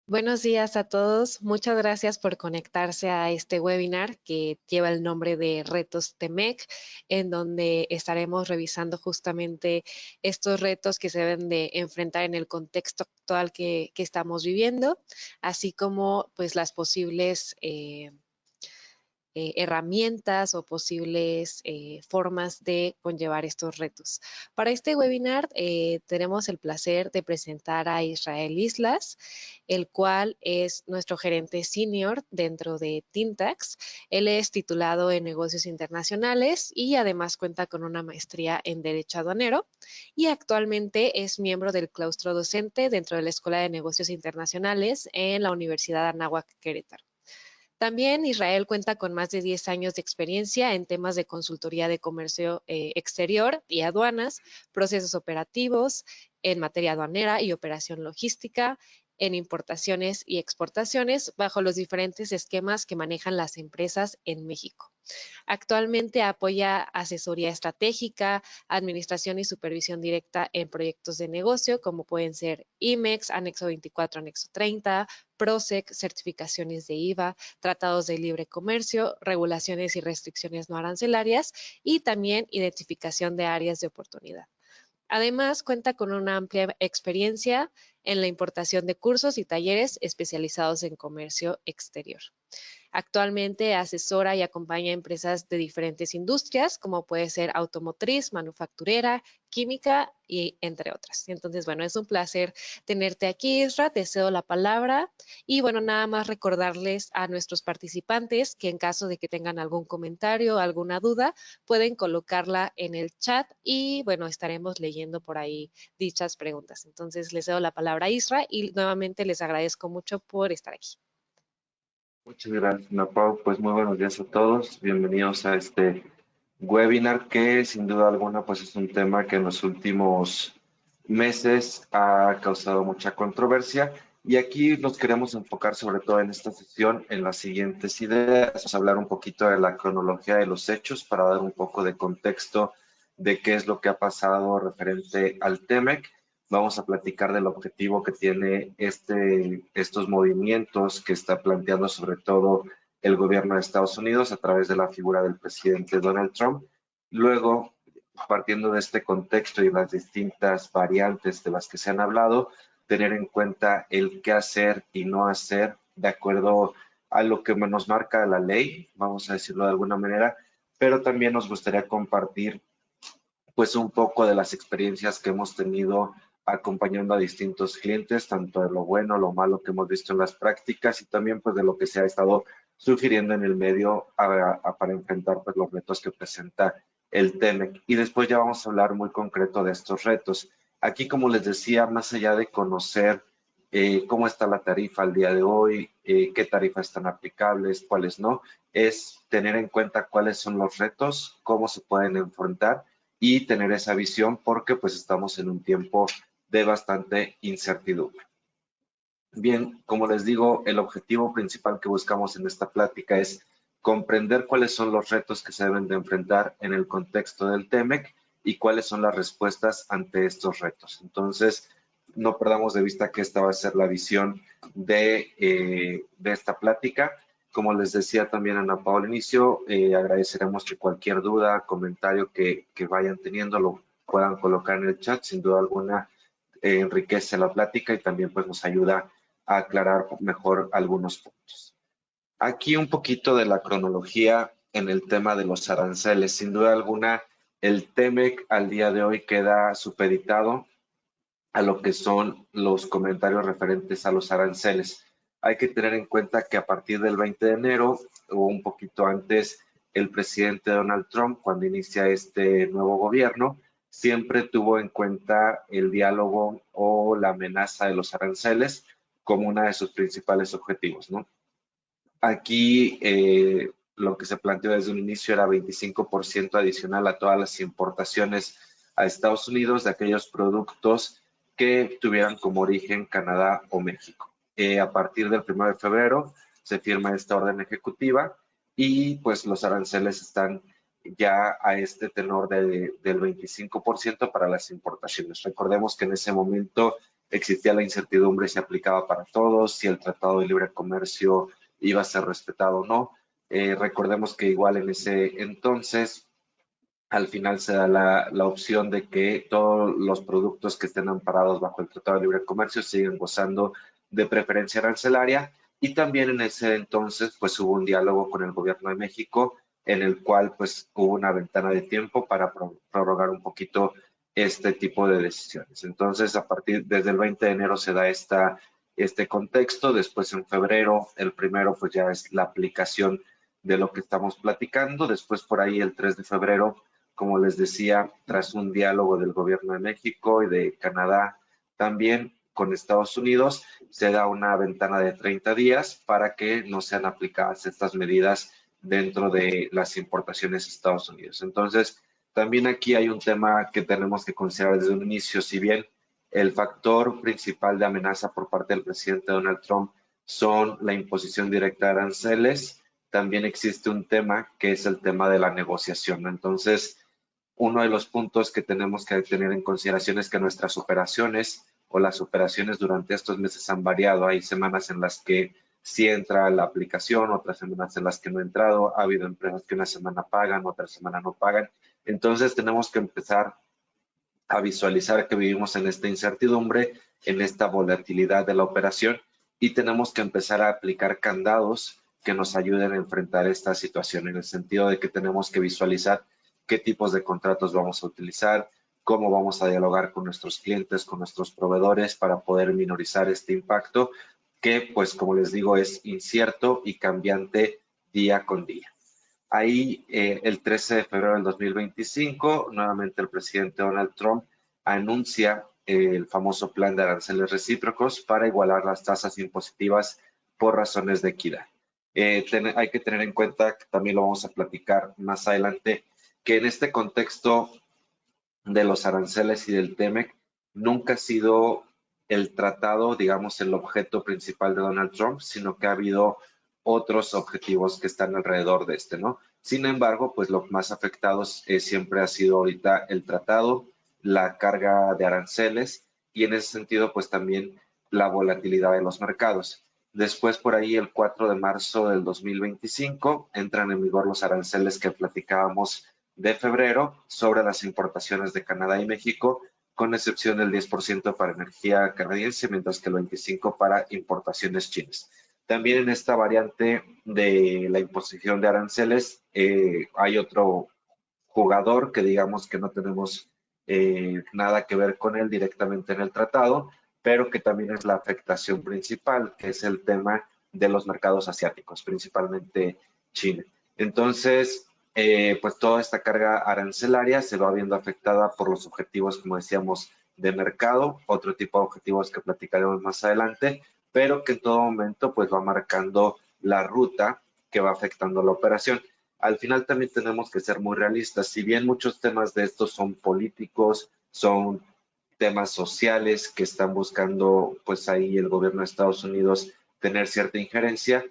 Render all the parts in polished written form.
Buenos días a todos. Muchas gracias por conectarse a este webinar que lleva el nombre de Retos TEMEC, en donde estaremos revisando justamente estos retos que se deben de enfrentar en el contexto actual que estamos viviendo, así como pues las posibles herramientas o posibles formas de conllevar estos retos. Para este webinar tenemos el placer de presentar a Israel Islas, el cual es nuestro gerente senior dentro de Tintax. Él es titulado en negocios internacionales y además cuenta con una maestría en Derecho Aduanero y actualmente es miembro del claustro docente dentro de la Escuela de Negocios Internacionales en la Universidad Anáhuac Querétaro. También Israel cuenta con más de 10 años de experiencia en temas de consultoría de comercio exterior y aduanas, procesos operativos en materia aduanera y operación logística, en importaciones y exportaciones, bajo los diferentes esquemas que manejan las empresas en México. Actualmente apoya asesoría estratégica, administración y supervisión directa en proyectos de negocio, como pueden ser IMEX, Anexo 24, Anexo 30, PROSEC, certificaciones de IVA, tratados de libre comercio, regulaciones y restricciones no arancelarias y también identificación de áreas de oportunidad. Además, cuenta con una amplia experiencia en la importación de cursos y talleres especializados en comercio exterior. Actualmente asesora y acompaña a empresas de diferentes industrias, como puede ser automotriz, manufacturera, química y entre otras. Entonces, bueno, es un placer tenerte aquí, Isra. Te cedo la palabra. Y bueno, nada más recordarles a nuestros participantes que en caso de que tengan algún comentario o alguna duda, pueden colocarla en el chat y bueno, estaremos leyendo por ahí dichas preguntas. Entonces, les cedo la palabra a Isra y nuevamente les agradezco mucho por estar aquí. Muchas gracias, Ana Pau. Pues muy buenos días a todos. Bienvenidos a este webinar que sin duda alguna pues es un tema que en los últimos meses ha causado mucha controversia y aquí nos queremos enfocar sobre todo en esta sesión en las siguientes ideas. Vamos a hablar un poquito de la cronología de los hechos para dar un poco de contexto de qué es lo que ha pasado referente al TEMEC. Vamos a platicar del objetivo que tiene estos movimientos que está planteando sobre todo el gobierno de Estados Unidos a través de la figura del presidente Donald Trump. Luego, partiendo de este contexto y las distintas variantes de las que se han hablado, tener en cuenta el qué hacer y no hacer de acuerdo a lo que nos marca la ley, vamos a decirlo de alguna manera, pero también nos gustaría compartir pues un poco de las experiencias que hemos tenido acompañando a distintos clientes, tanto de lo bueno, lo malo que hemos visto en las prácticas y también pues de lo que se ha estado sugiriendo en el medio para enfrentar pues los retos que presenta el TEMEC. Y después ya vamos a hablar muy concreto de estos retos. Aquí, como les decía, más allá de conocer cómo está la tarifa al día de hoy, qué tarifas están aplicables, cuáles no, es tener en cuenta cuáles son los retos, cómo se pueden enfrentar y tener esa visión porque pues estamos en un tiempo de bastante incertidumbre. Bien, como les digo, el objetivo principal que buscamos en esta plática es comprender cuáles son los retos que se deben de enfrentar en el contexto del TEMEC y cuáles son las respuestas ante estos retos. Entonces, no perdamos de vista que esta va a ser la visión de esta plática. Como les decía también a Ana Paula al inicio, agradeceremos que cualquier duda, comentario que vayan teniendo lo puedan colocar en el chat. Sin duda alguna, enriquece la plática y también pues nos ayuda a aclarar mejor algunos puntos. Aquí un poquito de la cronología en el tema de los aranceles. Sin duda alguna, el TEMEC al día de hoy queda supeditado a lo que son los comentarios referentes a los aranceles. Hay que tener en cuenta que a partir del 20 de enero o un poquito antes, el presidente Donald Trump, cuando inicia este nuevo gobierno, siempre tuvo en cuenta el diálogo o la amenaza de los aranceles como uno de sus principales objetivos, ¿no? Aquí lo que se planteó desde un inicio era 25% adicional a todas las importaciones a Estados Unidos de aquellos productos que tuvieran como origen Canadá o México. A partir del 1 de febrero se firma esta orden ejecutiva y pues los aranceles están ya a este tenor del 25% para las importaciones. Recordemos que en ese momento existía la incertidumbre si aplicaba para todos, si el Tratado de Libre Comercio iba a ser respetado o no. Recordemos que igual en ese entonces, al final se da la opción de que todos los productos que estén amparados bajo el Tratado de Libre Comercio siguen gozando de preferencia arancelaria, y también en ese entonces pues hubo un diálogo con el gobierno de México en el cual pues hubo una ventana de tiempo para prorrogar un poquito este tipo de decisiones. Entonces, desde el 20 de enero se da este contexto. Después en febrero, el primero pues ya es la aplicación de lo que estamos platicando. Después por ahí el 3 de febrero, como les decía, tras un diálogo del gobierno de México y de Canadá también con Estados Unidos, se da una ventana de 30 días para que no sean aplicadas estas medidas dentro de las importaciones a Estados Unidos. Entonces, también aquí hay un tema que tenemos que considerar desde un inicio. Si bien el factor principal de amenaza por parte del presidente Donald Trump son la imposición directa de aranceles, también existe un tema que es el tema de la negociación. Entonces, uno de los puntos que tenemos que tener en consideración es que nuestras operaciones o las operaciones durante estos meses han variado. Hay semanas en las que sí entra la aplicación, otras semanas en las que no ha entrado. Ha habido empresas que una semana pagan, otra semana no pagan. Entonces tenemos que empezar a visualizar que vivimos en esta incertidumbre, en esta volatilidad de la operación, y tenemos que empezar a aplicar candados que nos ayuden a enfrentar esta situación, en el sentido de que tenemos que visualizar qué tipos de contratos vamos a utilizar, cómo vamos a dialogar con nuestros clientes, con nuestros proveedores para poder minorizar este impacto que, pues como les digo, es incierto y cambiante día con día. Ahí, el 13 de febrero del 2025, nuevamente el presidente Donald Trump anuncia el famoso plan de aranceles recíprocos para igualar las tasas impositivas por razones de equidad. Hay que tener en cuenta, que también lo vamos a platicar más adelante, que en este contexto de los aranceles y del TEMEC nunca ha sido el tratado, digamos, el objeto principal de Donald Trump, sino que ha habido otros objetivos que están alrededor de este, ¿no? Sin embargo, pues los más afectados siempre ha sido ahorita el tratado, la carga de aranceles y en ese sentido, pues también la volatilidad de los mercados. Después, por ahí, el 4 de marzo del 2025, entran en vigor los aranceles que platicábamos de febrero sobre las importaciones de Canadá y México, con excepción del 10% para energía canadiense, mientras que el 25% para importaciones chinas. También en esta variante de la imposición de aranceles hay otro jugador que digamos que no tenemos nada que ver con él directamente en el tratado, pero que también es la afectación principal, que es el tema de los mercados asiáticos, principalmente China. Entonces, pues toda esta carga arancelaria se va viendo afectada por los objetivos, como decíamos, de mercado, otro tipo de objetivos que platicaremos más adelante, pero que en todo momento pues va marcando la ruta que va afectando la operación. Al final también tenemos que ser muy realistas. Si bien muchos temas de estos son políticos, son temas sociales que están buscando, pues ahí el gobierno de Estados Unidos tener cierta injerencia,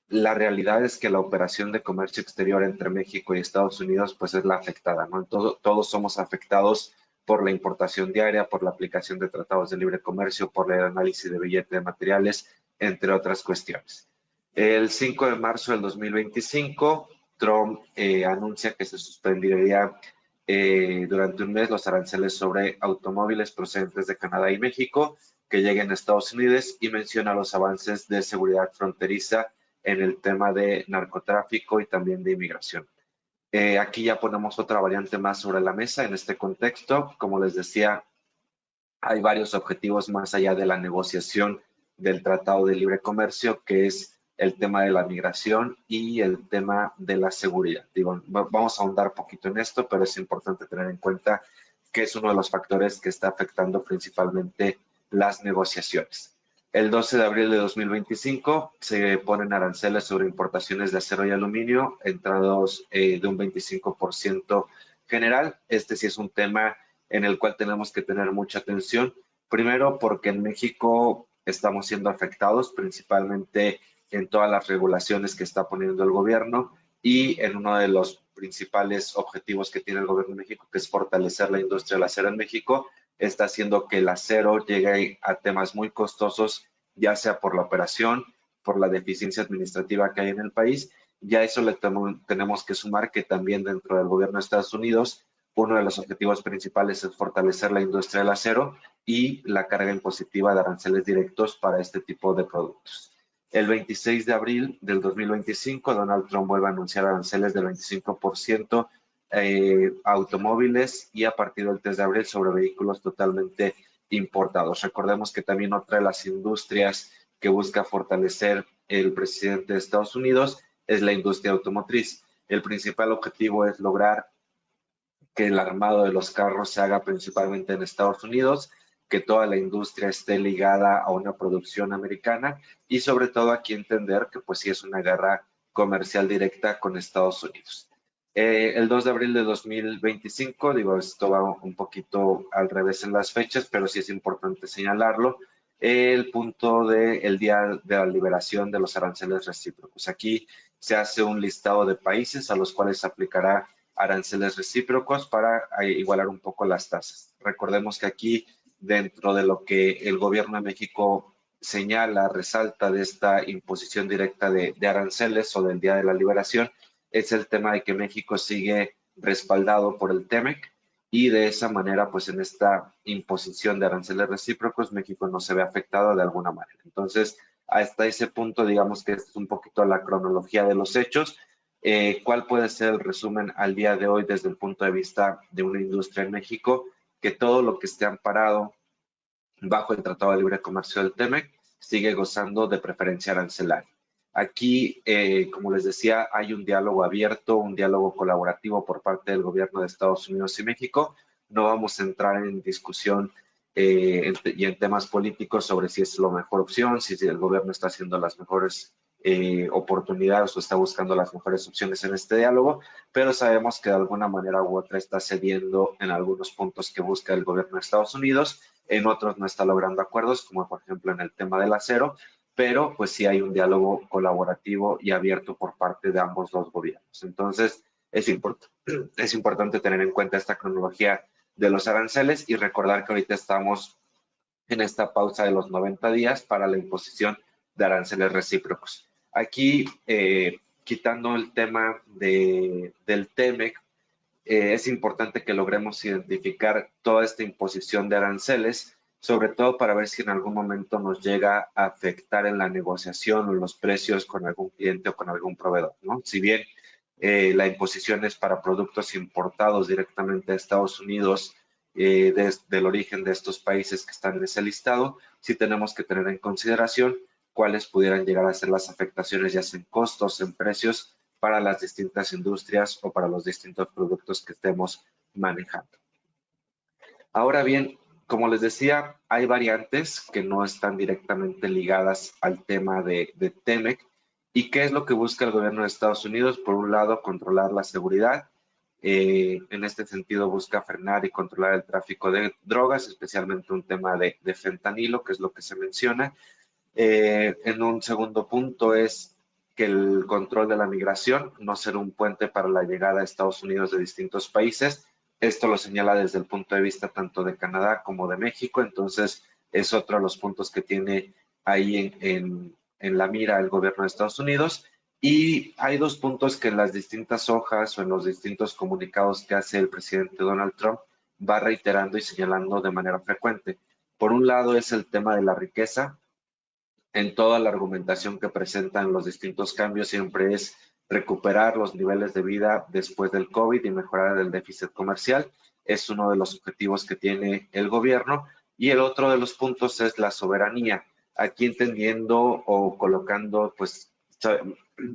la realidad es que la operación de comercio exterior entre México y Estados Unidos, pues es la afectada, ¿no? Todos somos afectados por la importación diaria, por la aplicación de tratados de libre comercio, por el análisis de billete de materiales, entre otras cuestiones. El 5 de marzo del 2025, Trump anuncia que se suspendería durante un mes los aranceles sobre automóviles procedentes de Canadá y México que lleguen a Estados Unidos y menciona los avances de seguridad fronteriza en el tema de narcotráfico y también de inmigración. Aquí ya ponemos otra variante más sobre la mesa en este contexto. Como les decía, hay varios objetivos más allá de la negociación del Tratado de Libre Comercio, que es el tema de la migración y el tema de la seguridad. Digo, vamos a ahondar poquito en esto, pero es importante tener en cuenta que es uno de los factores que está afectando principalmente las negociaciones. El 12 de abril de 2025 se ponen aranceles sobre importaciones de acero y aluminio, entrados de un 25% general. Este sí es un tema en el cual tenemos que tener mucha atención. Primero, porque en México estamos siendo afectados principalmente en todas las regulaciones que está poniendo el gobierno y en uno de los principales objetivos que tiene el gobierno de México, que es fortalecer la industria del acero en México, está haciendo que el acero llegue a temas muy costosos, ya sea por la operación, por la deficiencia administrativa que hay en el país. Ya eso le tenemos que sumar que también dentro del gobierno de Estados Unidos, uno de los objetivos principales es fortalecer la industria del acero y la carga impositiva de aranceles directos para este tipo de productos. El 26 de abril del 2025, Donald Trump vuelve a anunciar aranceles del 25% a automóviles y a partir del 3 de abril sobre vehículos totalmente importados. Recordemos que también otra de las industrias que busca fortalecer el presidente de Estados Unidos es la industria automotriz. El principal objetivo es lograr que el armado de los carros se haga principalmente en Estados Unidos, que toda la industria esté ligada a una producción americana y sobre todo aquí entender que pues sí es una guerra comercial directa con Estados Unidos. El 2 de abril de 2025, digo, esto va un poquito al revés en las fechas, pero sí es importante señalarlo, el punto del Día de la Liberación de los Aranceles Recíprocos. Aquí se hace un listado de países a los cuales se aplicará aranceles recíprocos para igualar un poco las tasas. Recordemos que aquí, dentro de lo que el gobierno de México señala, resalta de esta imposición directa de aranceles o del Día de la Liberación, es el tema de que México sigue respaldado por el TEMEC y de esa manera, pues en esta imposición de aranceles recíprocos, México no se ve afectado de alguna manera. Entonces, hasta ese punto, digamos que es un poquito la cronología de los hechos. ¿Cuál puede ser el resumen al día de hoy desde el punto de vista de una industria en México? Que todo lo que esté amparado bajo el Tratado de Libre Comercio del TEMEC sigue gozando de preferencia arancelaria. Aquí, como les decía, hay un diálogo abierto, un diálogo colaborativo por parte del gobierno de Estados Unidos y México. No vamos a entrar en discusión y en temas políticos sobre si es la mejor opción, si el gobierno está haciendo las mejores oportunidades o está buscando las mejores opciones en este diálogo, pero sabemos que de alguna manera u otra está cediendo en algunos puntos que busca el gobierno de Estados Unidos, en otros no está logrando acuerdos, como por ejemplo en el tema del acero, pero pues sí hay un diálogo colaborativo y abierto por parte de ambos dos gobiernos. Entonces, es importante tener en cuenta esta cronología de los aranceles y recordar que ahorita estamos en esta pausa de los 90 días para la imposición de aranceles recíprocos. Aquí, quitando el tema del TEMEC, es importante que logremos identificar toda esta imposición de aranceles, sobre todo para ver si en algún momento nos llega a afectar en la negociación o en los precios con algún cliente o con algún proveedor, ¿no? Si bien la imposición es para productos importados directamente a Estados Unidos, del origen de estos países que están en ese listado, sí tenemos que tener en consideración cuáles pudieran llegar a ser las afectaciones, ya sea en costos, en precios, para las distintas industrias o para los distintos productos que estemos manejando. Ahora bien, como les decía, hay variantes que no están directamente ligadas al tema de TEMEC. ¿Y qué es lo que busca el gobierno de Estados Unidos? Por un lado, controlar la seguridad. En este sentido, busca frenar y controlar el tráfico de drogas, especialmente un tema de fentanilo, que es lo que se menciona. En un segundo punto es que el control de la migración, no ser un puente para la llegada a Estados Unidos de distintos países. Esto lo señala desde el punto de vista tanto de Canadá como de México, entonces es otro de los puntos que tiene ahí en la mira el gobierno de Estados Unidos. Y hay dos puntos que en las distintas hojas o en los distintos comunicados que hace el presidente Donald Trump va reiterando y señalando de manera frecuente. Por un lado es el tema de la riqueza. En toda la argumentación que presentan los distintos cambios siempre es recuperar los niveles de vida después del COVID y mejorar el déficit comercial. Es uno de los objetivos que tiene el gobierno. Y el otro de los puntos es la soberanía. Aquí entendiendo o colocando, pues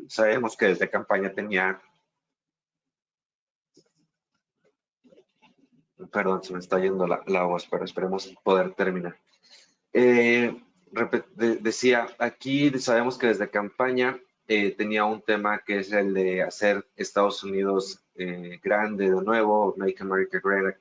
sabemos que desde campaña tenía, perdón, se me está yendo la voz, pero esperemos poder terminar. Decía, aquí sabemos que desde campaña tenía un tema que es el de hacer Estados Unidos grande de nuevo, Make America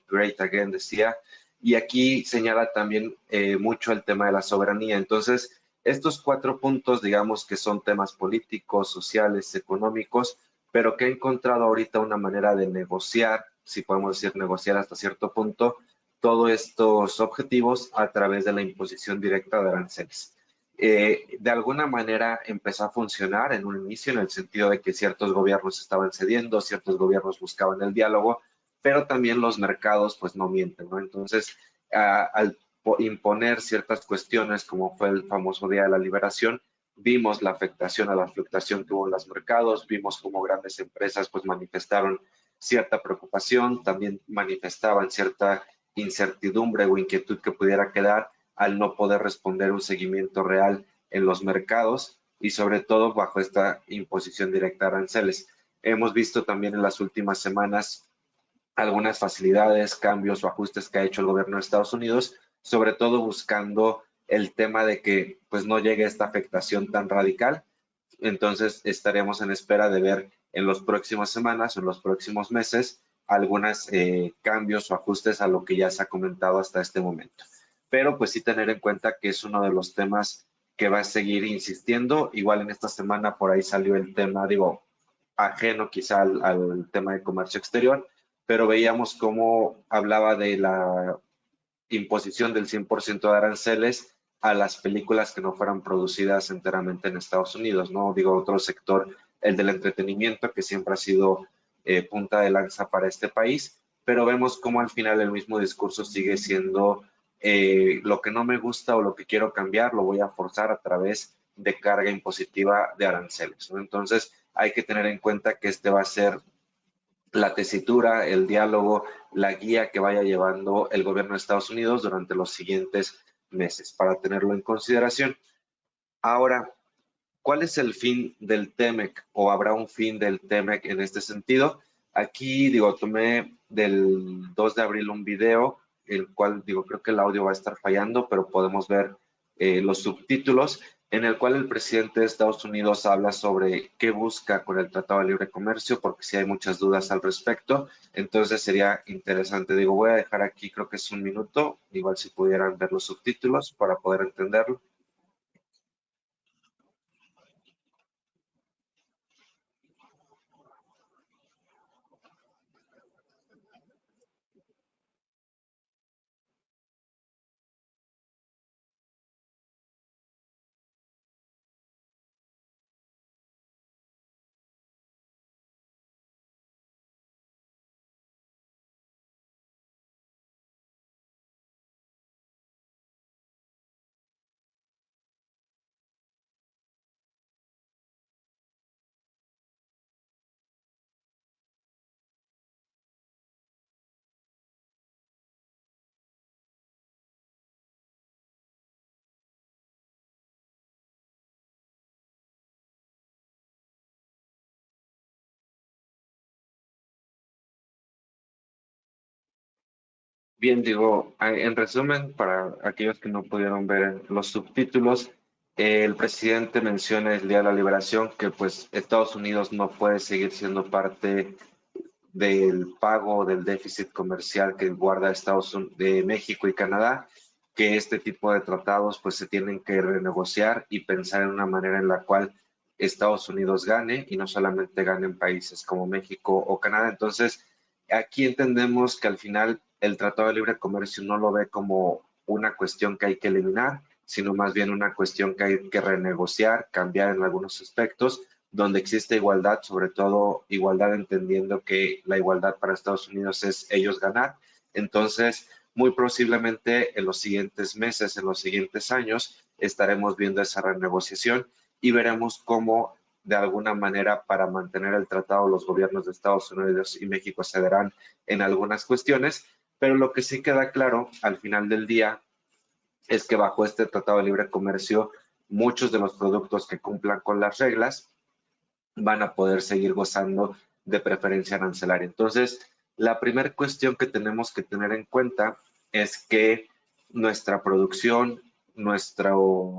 Great Again, decía, y aquí señala también mucho el tema de la soberanía. Entonces, estos cuatro puntos, digamos que son temas políticos, sociales, económicos, pero que ha encontrado ahorita una manera de negociar, si podemos decir negociar hasta cierto punto, todos estos objetivos a través de la imposición directa de aranceles. De alguna manera empezó a funcionar en un inicio en el sentido de que ciertos gobiernos estaban cediendo, ciertos gobiernos buscaban el diálogo, pero también los mercados pues no mienten, ¿no? Entonces, al imponer ciertas cuestiones como fue el famoso Día de la Liberación, vimos la afectación a la fluctuación que hubo en los mercados, vimos cómo grandes empresas pues manifestaron cierta preocupación, también manifestaban cierta incertidumbre o inquietud que pudiera quedar al no poder responder un seguimiento real en los mercados y sobre todo bajo esta imposición directa de aranceles. Hemos visto también en las últimas semanas algunas facilidades, cambios o ajustes que ha hecho el gobierno de Estados Unidos, sobre todo buscando el tema de que pues no llegue esta afectación tan radical. Entonces estaremos en espera de ver en las próximas semanas o en los próximos meses algunos cambios o ajustes a lo que ya se ha comentado hasta este momento. Pero pues sí tener en cuenta que es uno de los temas que va a seguir insistiendo. Igual en esta semana por ahí salió el tema, digo, ajeno quizá al tema de comercio exterior, pero veíamos cómo hablaba de la imposición del 100% de aranceles a las películas que no fueran producidas enteramente en Estados Unidos, ¿no? Digo, otro sector, el del entretenimiento, que siempre ha sido punta de lanza para este país, pero vemos cómo al final el mismo discurso sigue siendo lo que no me gusta o lo que quiero cambiar, lo voy a forzar a través de carga impositiva de aranceles, ¿no? Entonces, hay que tener en cuenta que este va a ser la tesitura, el diálogo, la guía que vaya llevando el gobierno de Estados Unidos durante los siguientes meses, para tenerlo en consideración. Ahora, ¿cuál es el fin del TEMEC o habrá un fin del TEMEC en este sentido? Aquí, digo, tomé del 2 de abril un video, el cual, digo, creo que el audio va a estar fallando, pero podemos ver los subtítulos, en el cual el presidente de Estados Unidos habla sobre qué busca con el Tratado de Libre Comercio, porque sí hay muchas dudas al respecto. Entonces sería interesante. Digo, voy a dejar aquí, creo que es un minuto, igual si pudieran ver los subtítulos para poder entenderlo. Bien, digo, en resumen, para aquellos que no pudieron ver los subtítulos, el presidente menciona el Día de la Liberación que pues Estados Unidos no puede seguir siendo parte del pago del déficit comercial que guarda de México y Canadá, que este tipo de tratados pues se tienen que renegociar y pensar en una manera en la cual Estados Unidos gane y no solamente ganen países como México o Canadá. Entonces, aquí entendemos que al final el Tratado de Libre Comercio no lo ve como una cuestión que hay que eliminar, sino más bien una cuestión que hay que renegociar, cambiar en algunos aspectos donde existe igualdad, sobre todo igualdad entendiendo que la igualdad para Estados Unidos es ellos ganar. Entonces, muy posiblemente en los siguientes meses, en los siguientes años, estaremos viendo esa renegociación y veremos cómo de alguna manera para mantener el tratado los gobiernos de Estados Unidos y México cederán en algunas cuestiones, pero lo que sí queda claro al final del día es que bajo este Tratado de Libre Comercio muchos de los productos que cumplan con las reglas van a poder seguir gozando de preferencia arancelaria. Entonces, la primera cuestión que tenemos que tener en cuenta es que nuestra producción, nuestra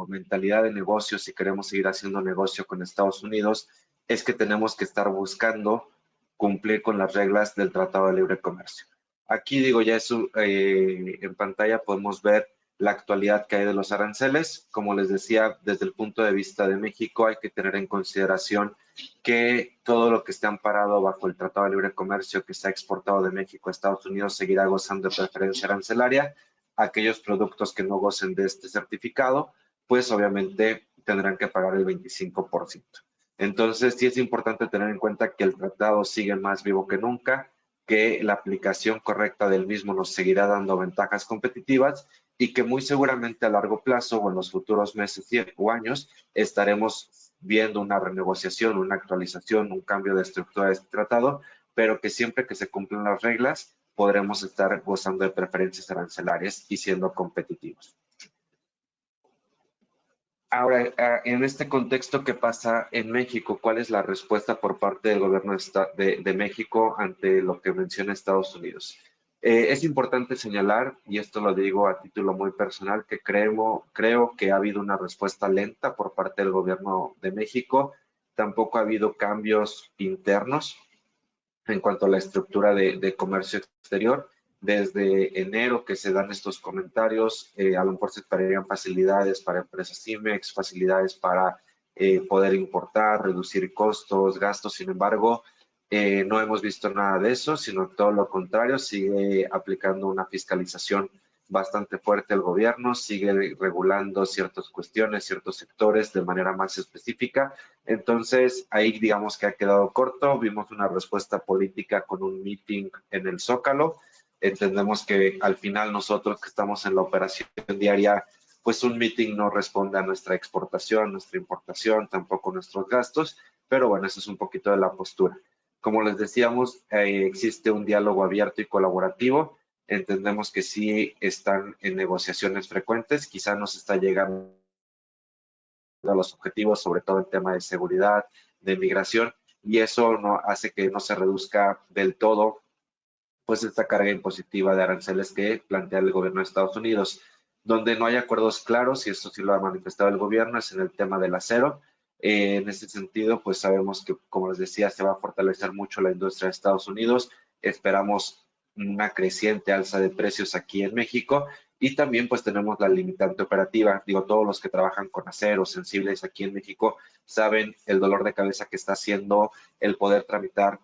mentalidad de negocio, si queremos seguir haciendo negocio con Estados Unidos, es que tenemos que estar buscando cumplir con las reglas del Tratado de Libre Comercio. Aquí digo, ya en pantalla podemos ver la actualidad que hay de los aranceles. Como les decía, desde el punto de vista de México hay que tener en consideración que todo lo que esté amparado bajo el Tratado de Libre Comercio que se ha exportado de México a Estados Unidos seguirá gozando de preferencia arancelaria. Aquellos productos que no gocen de este certificado, pues obviamente tendrán que pagar el 25%. Entonces, sí es importante tener en cuenta que el tratado sigue más vivo que nunca, que la aplicación correcta del mismo nos seguirá dando ventajas competitivas y que muy seguramente a largo plazo o en los futuros meses o años estaremos viendo una renegociación, una actualización, un cambio de estructura de este tratado, pero que siempre que se cumplan las reglas podremos estar gozando de preferencias arancelarias y siendo competitivos. Ahora, en este contexto, ¿qué pasa en México? ¿Cuál es la respuesta por parte del gobierno de México ante lo que menciona Estados Unidos? Es importante señalar, y esto lo digo a título muy personal, que creo que ha habido una respuesta lenta por parte del gobierno de México. Tampoco ha habido cambios internos en cuanto a la estructura de comercio exterior. Desde enero que se dan estos comentarios, a lo mejor se esperarían facilidades para empresas IMEX, facilidades para poder importar, reducir costos, gastos. Sin embargo, no hemos visto nada de eso, sino todo lo contrario, sigue aplicando una fiscalización bastante fuerte el gobierno, sigue regulando ciertas cuestiones, ciertos sectores de manera más específica. Entonces, ahí digamos que ha quedado corto. Vimos una respuesta política con un meeting en el Zócalo. Entendemos que al final nosotros que estamos en la operación diaria, pues un meeting no responde a nuestra exportación, nuestra importación, tampoco nuestros gastos, pero bueno, eso es un poquito de la postura. Como les decíamos, existe un diálogo abierto y colaborativo. Entendemos que sí están en negociaciones frecuentes, quizá no se está llegando a los objetivos, sobre todo en tema de seguridad, de migración, y eso no hace que no se reduzca del todo pues esta carga impositiva de aranceles que plantea el gobierno de Estados Unidos. Donde no hay acuerdos claros, y esto sí lo ha manifestado el gobierno, es en el tema del acero. En ese sentido, pues sabemos que, como les decía, se va a fortalecer mucho la industria de Estados Unidos. Esperamos una creciente alza de precios aquí en México y también pues tenemos la limitante operativa. Digo, todos los que trabajan con acero sensibles aquí en México saben el dolor de cabeza que está haciendo el poder tramitar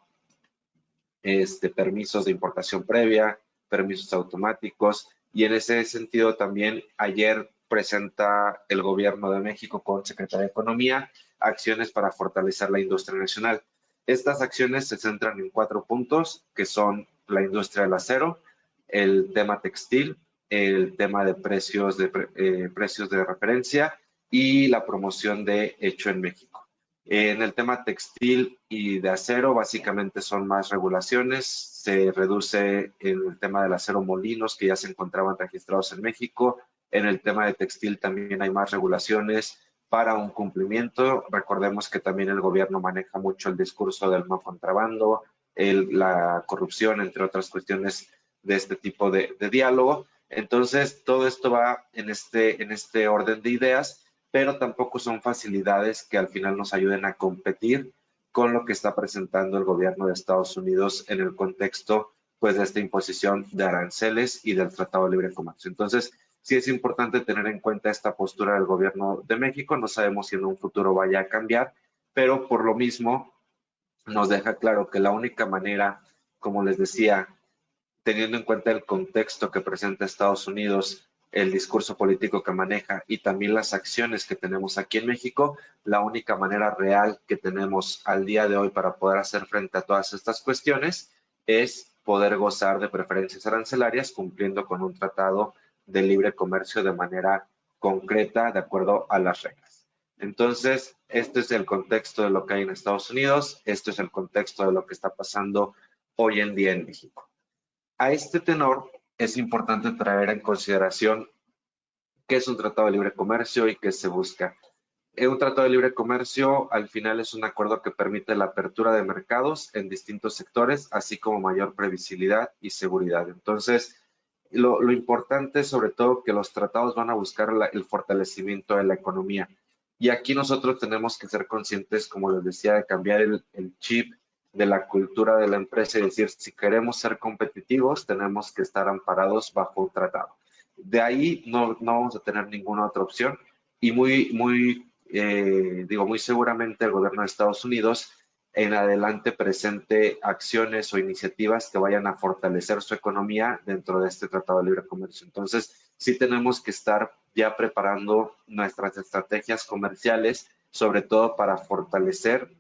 permisos de importación previa, permisos automáticos, y en ese sentido también ayer presenta el gobierno de México con Secretaría de Economía acciones para fortalecer la industria nacional. Estas acciones se centran en 4 puntos, que son la industria del acero, el tema textil, el tema de precios de referencia y la promoción de Hecho en México. En el tema textil y de acero, básicamente son más regulaciones. Se reduce el tema del acero molinos que ya se encontraban registrados en México. En el tema de textil también hay más regulaciones para un cumplimiento. Recordemos que también el gobierno maneja mucho el discurso del no contrabando, la corrupción, entre otras cuestiones de este tipo de diálogo. Entonces, todo esto va en este orden de ideas, pero tampoco son facilidades que al final nos ayuden a competir con lo que está presentando el gobierno de Estados Unidos en el contexto pues de esta imposición de aranceles y del Tratado de Libre Comercio. Entonces, sí es importante tener en cuenta esta postura del gobierno de México. No sabemos si en un futuro vaya a cambiar, pero por lo mismo nos deja claro que la única manera, como les decía, teniendo en cuenta el contexto que presenta Estados Unidos, el discurso político que maneja y también las acciones que tenemos aquí en México, la única manera real que tenemos al día de hoy para poder hacer frente a todas estas cuestiones es poder gozar de preferencias arancelarias cumpliendo con un tratado de libre comercio de manera concreta de acuerdo a las reglas. Entonces, este es el contexto de lo que hay en Estados Unidos, este es el contexto de lo que está pasando hoy en día en México. A este tenor es importante traer en consideración qué es un tratado de libre comercio y qué se busca. Un tratado de libre comercio al final es un acuerdo que permite la apertura de mercados en distintos sectores, así como mayor previsibilidad y seguridad. Entonces, lo importante es sobre todo que los tratados van a buscar el fortalecimiento de la economía. Y aquí nosotros tenemos que ser conscientes, como les decía, de cambiar el chip de la cultura de la empresa y decir, si queremos ser competitivos, tenemos que estar amparados bajo un tratado. De ahí no vamos a tener ninguna otra opción y muy seguramente el gobierno de Estados Unidos en adelante presente acciones o iniciativas que vayan a fortalecer su economía dentro de este Tratado de Libre Comercio. Entonces, sí tenemos que estar ya preparando nuestras estrategias comerciales, sobre todo para fortalecer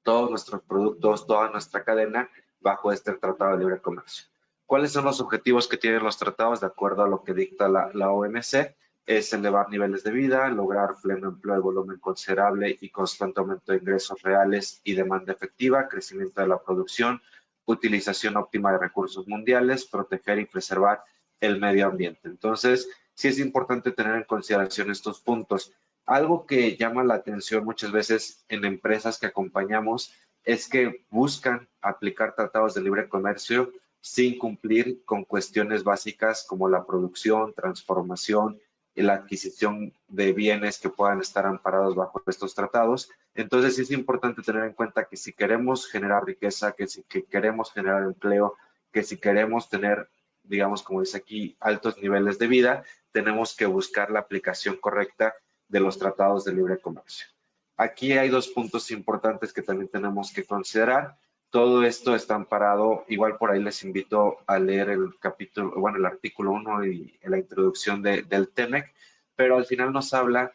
todos nuestros productos, toda nuestra cadena bajo este Tratado de Libre Comercio. ¿Cuáles son los objetivos que tienen los tratados de acuerdo a lo que dicta la OMC? Es elevar niveles de vida, lograr pleno empleo de volumen considerable y constante aumento de ingresos reales y demanda efectiva, crecimiento de la producción, utilización óptima de recursos mundiales, proteger y preservar el medio ambiente. Entonces, sí es importante tener en consideración estos puntos. Algo que llama la atención muchas veces en empresas que acompañamos es que buscan aplicar tratados de libre comercio sin cumplir con cuestiones básicas como la producción, transformación y la adquisición de bienes que puedan estar amparados bajo estos tratados. Entonces es importante tener en cuenta que si queremos generar riqueza, que si queremos generar empleo, que si queremos tener, digamos, como dice aquí, altos niveles de vida, tenemos que buscar la aplicación correcta de los tratados de libre comercio. Aquí hay dos puntos importantes que también tenemos que considerar. Todo esto está amparado, igual por ahí les invito a leer el capítulo, bueno, el artículo 1 y la introducción del TEMEC, pero al final nos habla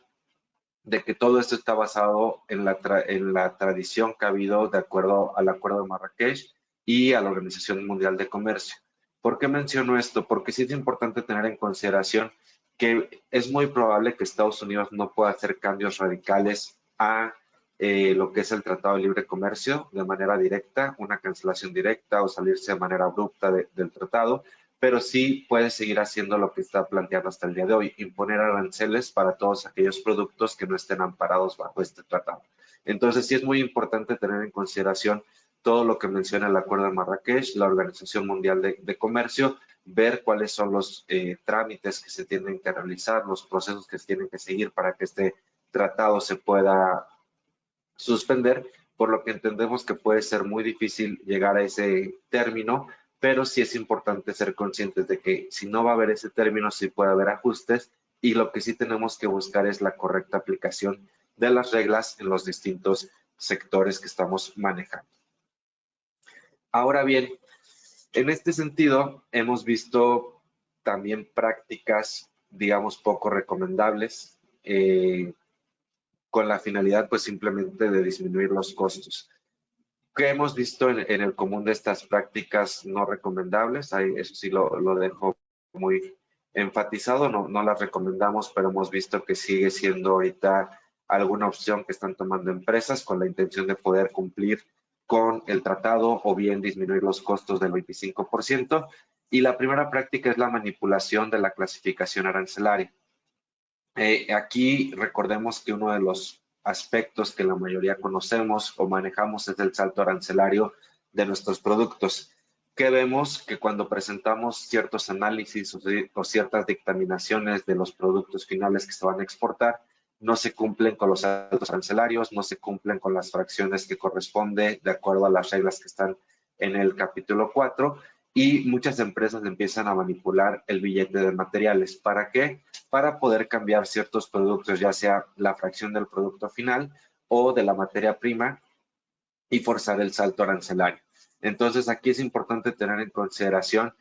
de que todo esto está basado en la tradición que ha habido de acuerdo al Acuerdo de Marrakech y a la Organización Mundial de Comercio. ¿Por qué menciono esto? Porque sí es importante tener en consideración que es muy probable que Estados Unidos no pueda hacer cambios radicales a lo que es el Tratado de Libre Comercio de manera directa, una cancelación directa o salirse de manera abrupta del tratado, pero sí puede seguir haciendo lo que está planteando hasta el día de hoy, imponer aranceles para todos aquellos productos que no estén amparados bajo este tratado. Entonces, sí es muy importante tener en consideración todo lo que menciona el Acuerdo de Marrakech, la Organización Mundial de Comercio, ver cuáles son los trámites que se tienen que realizar, los procesos que se tienen que seguir para que este tratado se pueda suspender, por lo que entendemos que puede ser muy difícil llegar a ese término, pero sí es importante ser conscientes de que si no va a haber ese término, sí puede haber ajustes y lo que sí tenemos que buscar es la correcta aplicación de las reglas en los distintos sectores que estamos manejando. Ahora bien, en este sentido, hemos visto también prácticas, digamos, poco recomendables, con la finalidad, pues, simplemente de disminuir los costos. ¿Qué hemos visto en el común de estas prácticas no recomendables? Ahí, eso sí lo dejo muy enfatizado, no las recomendamos, pero hemos visto que sigue siendo ahorita alguna opción que están tomando empresas con la intención de poder cumplir con el tratado o bien disminuir los costos del 25%. Y la primera práctica es la manipulación de la clasificación arancelaria. Aquí recordemos que uno de los aspectos que la mayoría conocemos o manejamos es el salto arancelario de nuestros productos. Que vemos que cuando presentamos ciertos análisis o ciertas dictaminaciones de los productos finales que se van a exportar, no se cumplen con los saltos arancelarios, no se cumplen con las fracciones que corresponde de acuerdo a las reglas que están en el capítulo 4 y muchas empresas empiezan a manipular el billete de materiales. ¿Para qué? Para poder cambiar ciertos productos, ya sea la fracción del producto final o de la materia prima y forzar el salto arancelario. Entonces, aquí es importante tener en consideración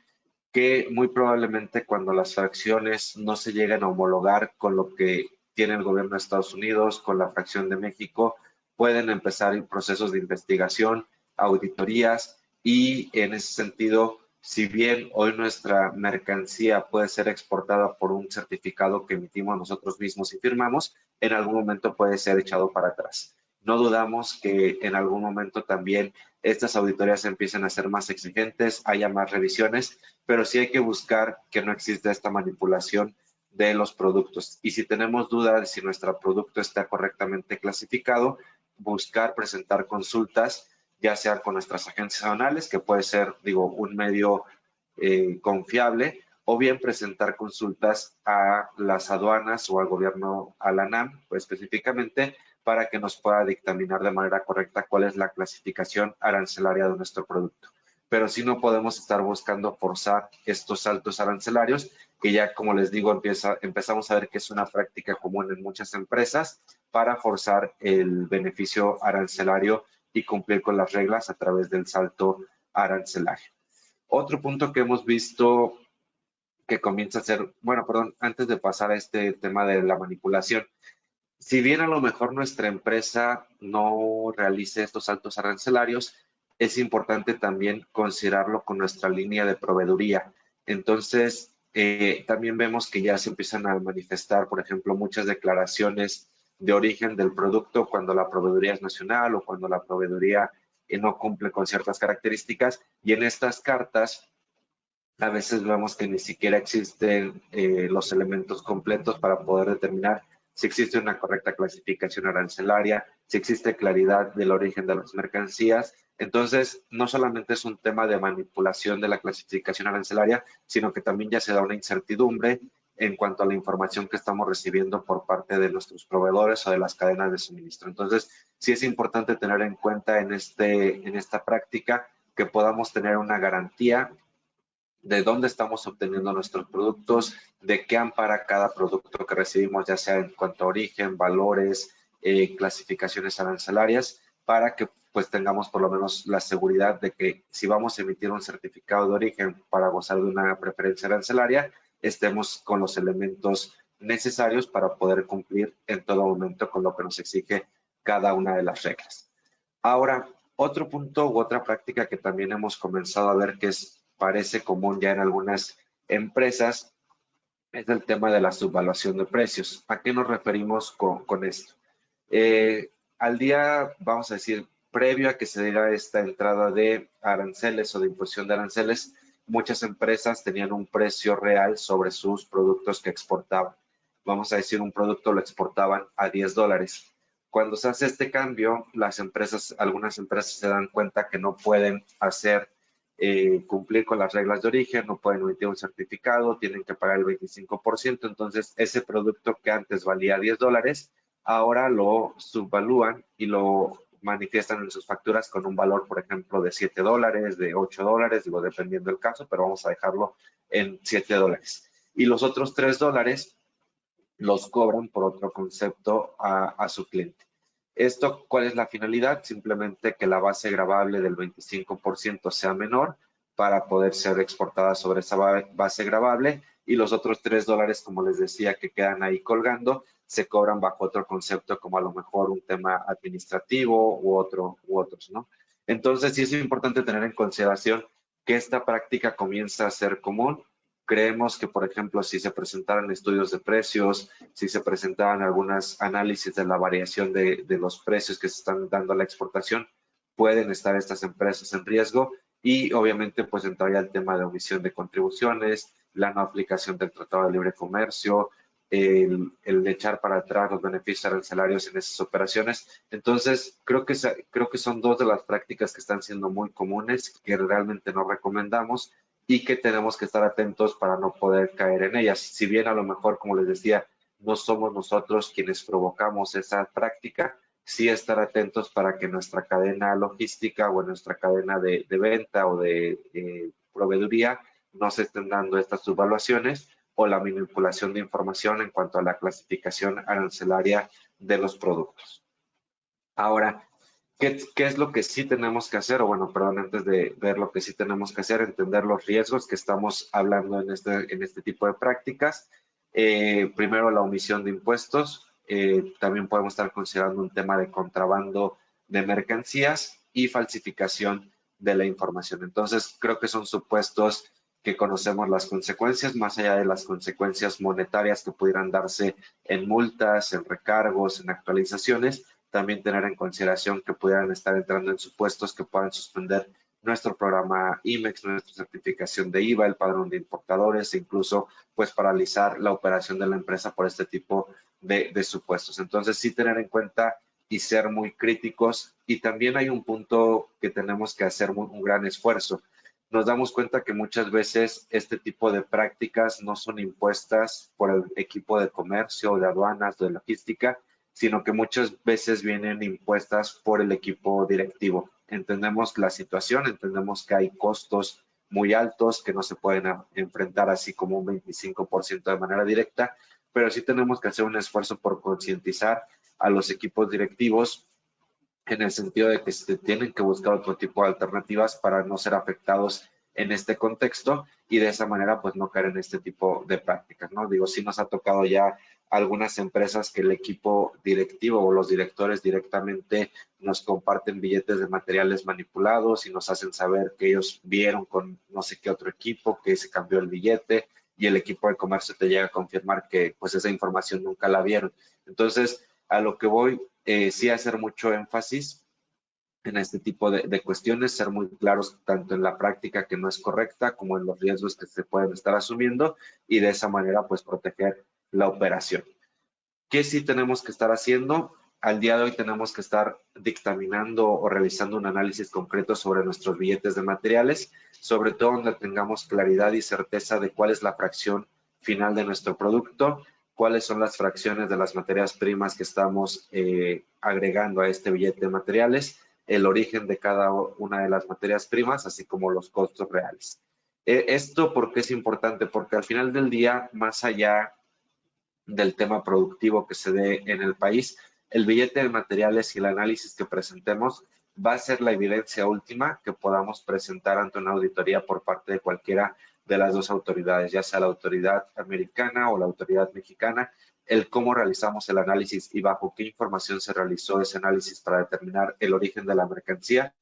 que muy probablemente cuando las fracciones no se lleguen a homologar con lo que tiene el gobierno de Estados Unidos, con la fracción de México, pueden empezar procesos de investigación, auditorías y en ese sentido, si bien hoy nuestra mercancía puede ser exportada por un certificado que emitimos nosotros mismos y firmamos, en algún momento puede ser echado para atrás. No dudamos que en algún momento también estas auditorías empiecen a ser más exigentes, haya más revisiones, pero sí hay que buscar que no exista esta manipulación de los productos. Y si tenemos dudas de si nuestro producto está correctamente clasificado, buscar presentar consultas, ya sea con nuestras agencias aduanales, que puede ser, digo, un medio confiable, o bien presentar consultas a las aduanas o al gobierno, a la ANAM, pues específicamente, para que nos pueda dictaminar de manera correcta cuál es la clasificación arancelaria de nuestro producto. pero sí no podemos estar buscando forzar estos saltos arancelarios, que ya, como les digo, empezamos a ver que es una práctica común en muchas empresas para forzar el beneficio arancelario y cumplir con las reglas a través del salto arancelario. Otro punto que hemos visto que comienza a ser, bueno, perdón, antes de pasar a este tema de la manipulación, si bien a lo mejor nuestra empresa no realice estos saltos arancelarios, es importante también considerarlo con nuestra línea de proveeduría. Entonces, también vemos que ya se empiezan a manifestar, por ejemplo, muchas declaraciones de origen del producto cuando la proveeduría es nacional o cuando la proveeduría no cumple con ciertas características. Y en estas cartas a veces vemos que ni siquiera existen los elementos completos para poder determinar si existe una correcta clasificación arancelaria, si existe claridad del origen de las mercancías. Entonces, no solamente es un tema de manipulación de la clasificación arancelaria, sino que también ya se da una incertidumbre en cuanto a la información que estamos recibiendo por parte de nuestros proveedores o de las cadenas de suministro. Entonces, sí es importante tener en cuenta en esta práctica que podamos tener una garantía de dónde estamos obteniendo nuestros productos, de qué ampara cada producto que recibimos, ya sea en cuanto a origen, valores, clasificaciones arancelarias, para que pues tengamos por lo menos la seguridad de que si vamos a emitir un certificado de origen para gozar de una preferencia arancelaria, estemos con los elementos necesarios para poder cumplir en todo momento con lo que nos exige cada una de las reglas. Ahora, otro punto u otra práctica que también hemos comenzado a ver que parece común ya en algunas empresas es el tema de la subvaluación de precios. ¿A qué nos referimos con esto? Al día, vamos a decir, previo a que se diera esta entrada de aranceles o de imposición de aranceles, muchas empresas tenían un precio real sobre sus productos que exportaban. Vamos a decir, un producto lo exportaban a $10. Cuando se hace este cambio, algunas empresas se dan cuenta que no pueden cumplir con las reglas de origen, no pueden emitir un certificado, tienen que pagar el 25%. Entonces, ese producto que antes valía $10, ahora lo subvalúan y lo manifiestan en sus facturas con un valor, por ejemplo, de $7, de $8, digo, dependiendo del caso, pero vamos a dejarlo en $7. Y los otros $3 los cobran por otro concepto a su cliente. ¿Esto cuál es la finalidad? Simplemente que la base gravable del 25% sea menor para poder ser exportada sobre esa base gravable, y los otros $3, como les decía, que quedan ahí colgando, se cobran bajo otro concepto, como a lo mejor un tema administrativo u otros, ¿no? Entonces, sí es importante tener en consideración que esta práctica comienza a ser común. Creemos que, por ejemplo, si se presentaran estudios de precios, si se presentaran algunos análisis de la variación de los precios que se están dando a la exportación, pueden estar estas empresas en riesgo, y obviamente pues entraría el tema de omisión de contribuciones, la no aplicación del Tratado de Libre Comercio, el echar para atrás los beneficios arancelarios en esas operaciones. Entonces, creo que son dos de las prácticas que están siendo muy comunes, que realmente no recomendamos y que tenemos que estar atentos para no poder caer en ellas. Si bien a lo mejor, como les decía, no somos nosotros quienes provocamos esa práctica, sí estar atentos para que nuestra cadena logística o nuestra cadena de venta o de proveeduría no se estén dando estas subvaluaciones o la manipulación de información en cuanto a la clasificación arancelaria de los productos. Ahora, ¿qué es lo que sí tenemos que hacer? O bueno, perdón, antes de ver lo que sí tenemos que hacer, entender los riesgos que estamos hablando en este tipo de prácticas. Primero, la omisión de impuestos. También podemos estar considerando un tema de contrabando de mercancías y falsificación de la información. Entonces, creo que son supuestos que conocemos las consecuencias, más allá de las consecuencias monetarias que pudieran darse en multas, en recargos, en actualizaciones. También tener en consideración que pudieran estar entrando en supuestos que puedan suspender nuestro programa IMEX, nuestra certificación de IVA, el padrón de importadores, e incluso pues paralizar la operación de la empresa por este tipo de supuestos. Entonces, sí tener en cuenta y ser muy críticos. Y también hay un punto que tenemos que hacer un gran esfuerzo. Nos damos cuenta que muchas veces este tipo de prácticas no son impuestas por el equipo de comercio, de aduanas, de logística, sino que muchas veces vienen impuestas por el equipo directivo. entendemos la situación, entendemos que hay costos muy altos que no se pueden enfrentar así como un 25% de manera directa, pero sí tenemos que hacer un esfuerzo por concientizar a los equipos directivos en el sentido de que se tienen que buscar otro tipo de alternativas para no ser afectados en este contexto y de esa manera pues no caer en este tipo de prácticas, ¿no? Digo, sí nos ha tocado ya algunas empresas que el equipo directivo o los directores directamente nos comparten billetes de materiales manipulados y nos hacen saber que ellos vieron con no sé qué otro equipo que se cambió el billete y el equipo de comercio te llega a confirmar que pues esa información nunca la vieron. Entonces, a lo que voy, sí hacer mucho énfasis en este tipo de cuestiones, ser muy claros tanto en la práctica que no es correcta como en los riesgos que se pueden estar asumiendo y de esa manera pues proteger la operación. ¿Qué sí tenemos que estar haciendo? Al día de hoy tenemos que estar dictaminando o realizando un análisis concreto sobre nuestros billetes de materiales, sobre todo donde tengamos claridad y certeza de cuál es la fracción final de nuestro producto, cuáles son las fracciones de las materias primas que estamos agregando a este billete de materiales, el origen de cada una de las materias primas, así como los costos reales. ¿Esto por qué es importante? Porque al final del día, más allá del tema productivo que se dé en el país, el billete de materiales y el análisis que presentemos va a ser la evidencia última que podamos presentar ante una auditoría por parte de cualquiera de las dos autoridades, ya sea la autoridad americana o la autoridad mexicana, el cómo realizamos el análisis y bajo qué información se realizó ese análisis para determinar el origen de la mercancía,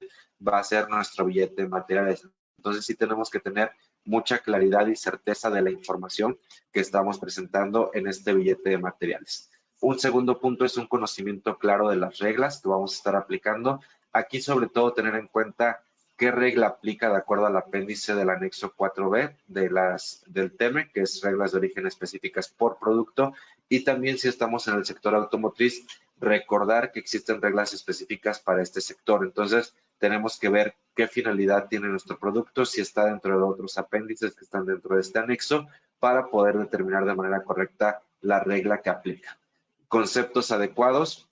va a ser nuestro billete de materiales. Entonces sí tenemos que tener mucha claridad y certeza de la información que estamos presentando en este billete de materiales. Un segundo punto es un conocimiento claro de las reglas que vamos a estar aplicando. Aquí sobre todo tener en cuenta qué regla aplica de acuerdo al apéndice del anexo 4B del TEME, que es reglas de origen específicas por producto, y también si estamos en el sector automotriz, recordar que existen reglas específicas para este sector. Entonces, tenemos que ver qué finalidad tiene nuestro producto, si está dentro de otros apéndices que están dentro de este anexo, para poder determinar de manera correcta la regla que aplica. Conceptos adecuados.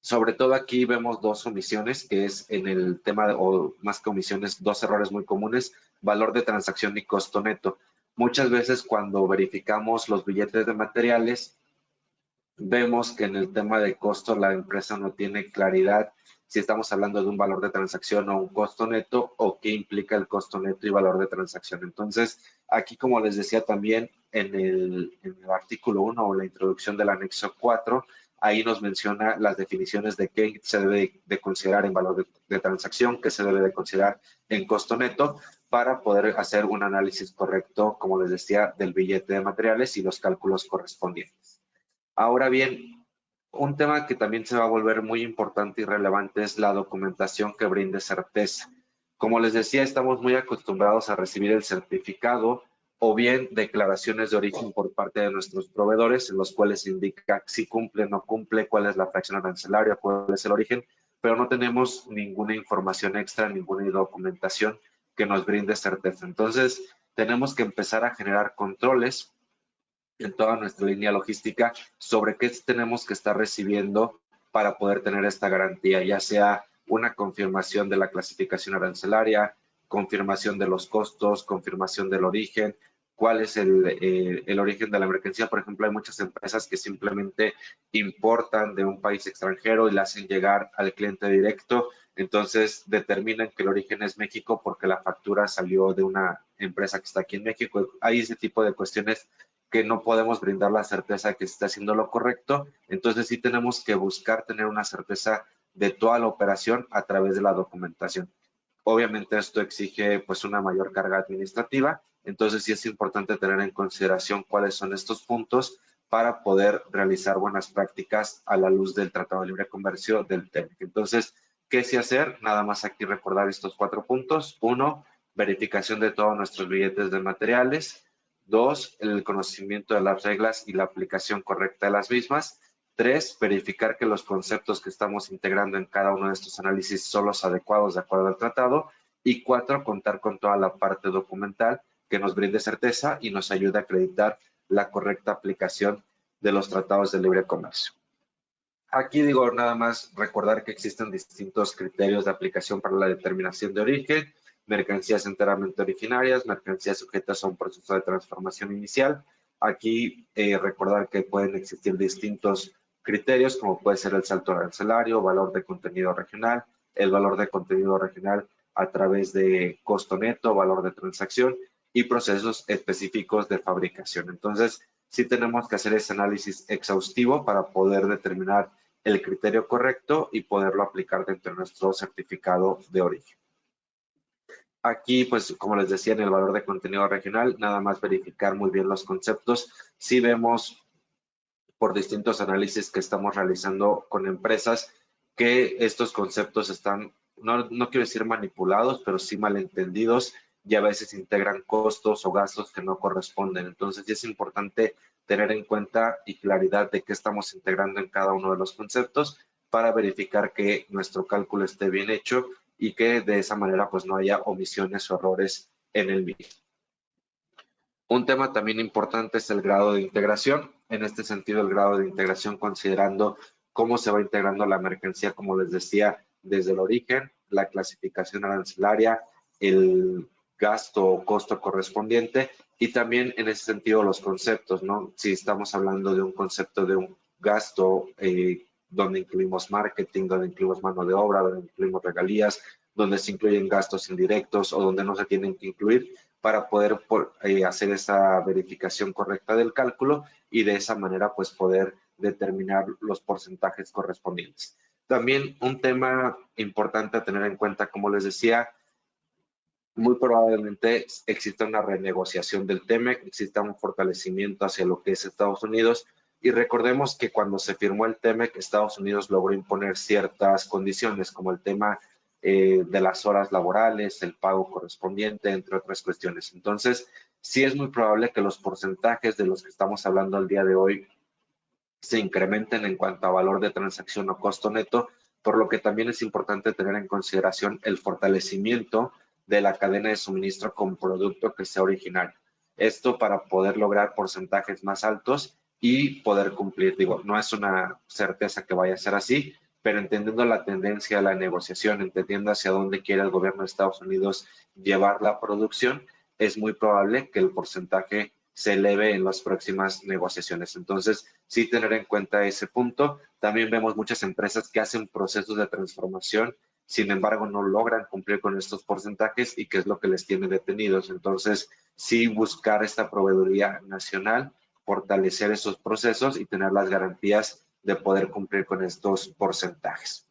Sobre todo aquí vemos dos omisiones, que es en el tema, o más que omisiones, dos errores muy comunes, valor de transacción y costo neto. Muchas veces cuando verificamos los billetes de materiales, vemos que en el tema de costo la empresa no tiene claridad si estamos hablando de un valor de transacción o un costo neto o qué implica el costo neto y valor de transacción. Entonces, aquí como les decía también en el artículo 1 o la introducción del anexo 4, ahí nos menciona las definiciones de qué se debe de considerar en valor de transacción, qué se debe de considerar en costo neto para poder hacer un análisis correcto, como les decía, del billete de materiales y los cálculos correspondientes. Ahora bien, un tema que también se va a volver muy importante y relevante es la documentación que brinde certeza. Como les decía, estamos muy acostumbrados a recibir el certificado o bien declaraciones de origen por parte de nuestros proveedores, en los cuales se indica si cumple o no cumple, cuál es la fracción arancelaria, cuál es el origen, pero no tenemos ninguna información extra, ninguna documentación que nos brinde certeza. Entonces, tenemos que empezar a generar controles en toda nuestra línea logística sobre qué tenemos que estar recibiendo para poder tener esta garantía, ya sea una confirmación de la clasificación arancelaria, confirmación de los costos, confirmación del origen, cuál es el origen de la mercancía. Por ejemplo, hay muchas empresas que simplemente importan de un país extranjero y la hacen llegar al cliente directo. Entonces determinan que el origen es México porque la factura salió de una empresa que está aquí en México. Hay ese tipo de cuestiones que no podemos brindar la certeza que se está haciendo lo correcto. Entonces sí tenemos que buscar tener una certeza de toda la operación a través de la documentación. Obviamente esto exige pues una mayor carga administrativa, entonces sí es importante tener en consideración cuáles son estos puntos para poder realizar buenas prácticas a la luz del Tratado de Libre Comercio del TEMEC. Entonces, ¿qué sí hacer? Nada más aquí recordar estos 4 puntos. 1, verificación de todos nuestros billetes de materiales. 2, el conocimiento de las reglas y la aplicación correcta de las mismas. 3, verificar que los conceptos que estamos integrando en cada uno de estos análisis son los adecuados de acuerdo al tratado. Y 4, contar con toda la parte documental que nos brinde certeza y nos ayude a acreditar la correcta aplicación de los tratados de libre comercio. Aquí digo nada más recordar que existen distintos criterios de aplicación para la determinación de origen, mercancías enteramente originarias, mercancías sujetas a un proceso de transformación inicial. Aquí recordar que pueden existir distintos criterios como puede ser el salto arancelario, valor de contenido regional, el valor de contenido regional a través de costo neto, valor de transacción y procesos específicos de fabricación. Entonces, sí tenemos que hacer ese análisis exhaustivo para poder determinar el criterio correcto y poderlo aplicar dentro de nuestro certificado de origen. Aquí, pues, como les decía, en el valor de contenido regional, nada más verificar muy bien los conceptos. Si vemos por distintos análisis que estamos realizando con empresas que estos conceptos están, no quiero decir manipulados, pero sí malentendidos y a veces integran costos o gastos que no corresponden. Entonces, sí es importante tener en cuenta y claridad de qué estamos integrando en cada uno de los conceptos para verificar que nuestro cálculo esté bien hecho y que de esa manera pues no haya omisiones o errores en el mismo. Un tema también importante es el grado de integración. En este sentido, el grado de integración considerando cómo se va integrando la mercancía, como les decía, desde el origen, la clasificación arancelaria, el gasto o costo correspondiente y también en ese sentido los conceptos, ¿no? Si estamos hablando de un concepto de un gasto donde incluimos marketing, donde incluimos mano de obra, donde incluimos regalías, donde se incluyen gastos indirectos o donde no se tienen que incluir, para poder hacer esa verificación correcta del cálculo y de esa manera pues poder determinar los porcentajes correspondientes. También un tema importante a tener en cuenta, como les decía, muy probablemente exista una renegociación del TEMEC, exista un fortalecimiento hacia lo que es Estados Unidos y recordemos que cuando se firmó el TEMEC, Estados Unidos logró imponer ciertas condiciones como el tema de las horas laborales, el pago correspondiente, entre otras cuestiones. Entonces, sí es muy probable que los porcentajes de los que estamos hablando el día de hoy se incrementen en cuanto a valor de transacción o costo neto, por lo que también es importante tener en consideración el fortalecimiento de la cadena de suministro con producto que sea originario. Esto para poder lograr porcentajes más altos y poder cumplir. Digo, no es una certeza que vaya a ser así, pero entendiendo la tendencia de la negociación, entendiendo hacia dónde quiere el gobierno de Estados Unidos llevar la producción, es muy probable que el porcentaje se eleve en las próximas negociaciones. Entonces, sí tener en cuenta ese punto. También vemos muchas empresas que hacen procesos de transformación, sin embargo, no logran cumplir con estos porcentajes y que es lo que les tiene detenidos. Entonces, sí buscar esta proveeduría nacional, fortalecer esos procesos y tener las garantías de poder cumplir con estos porcentajes.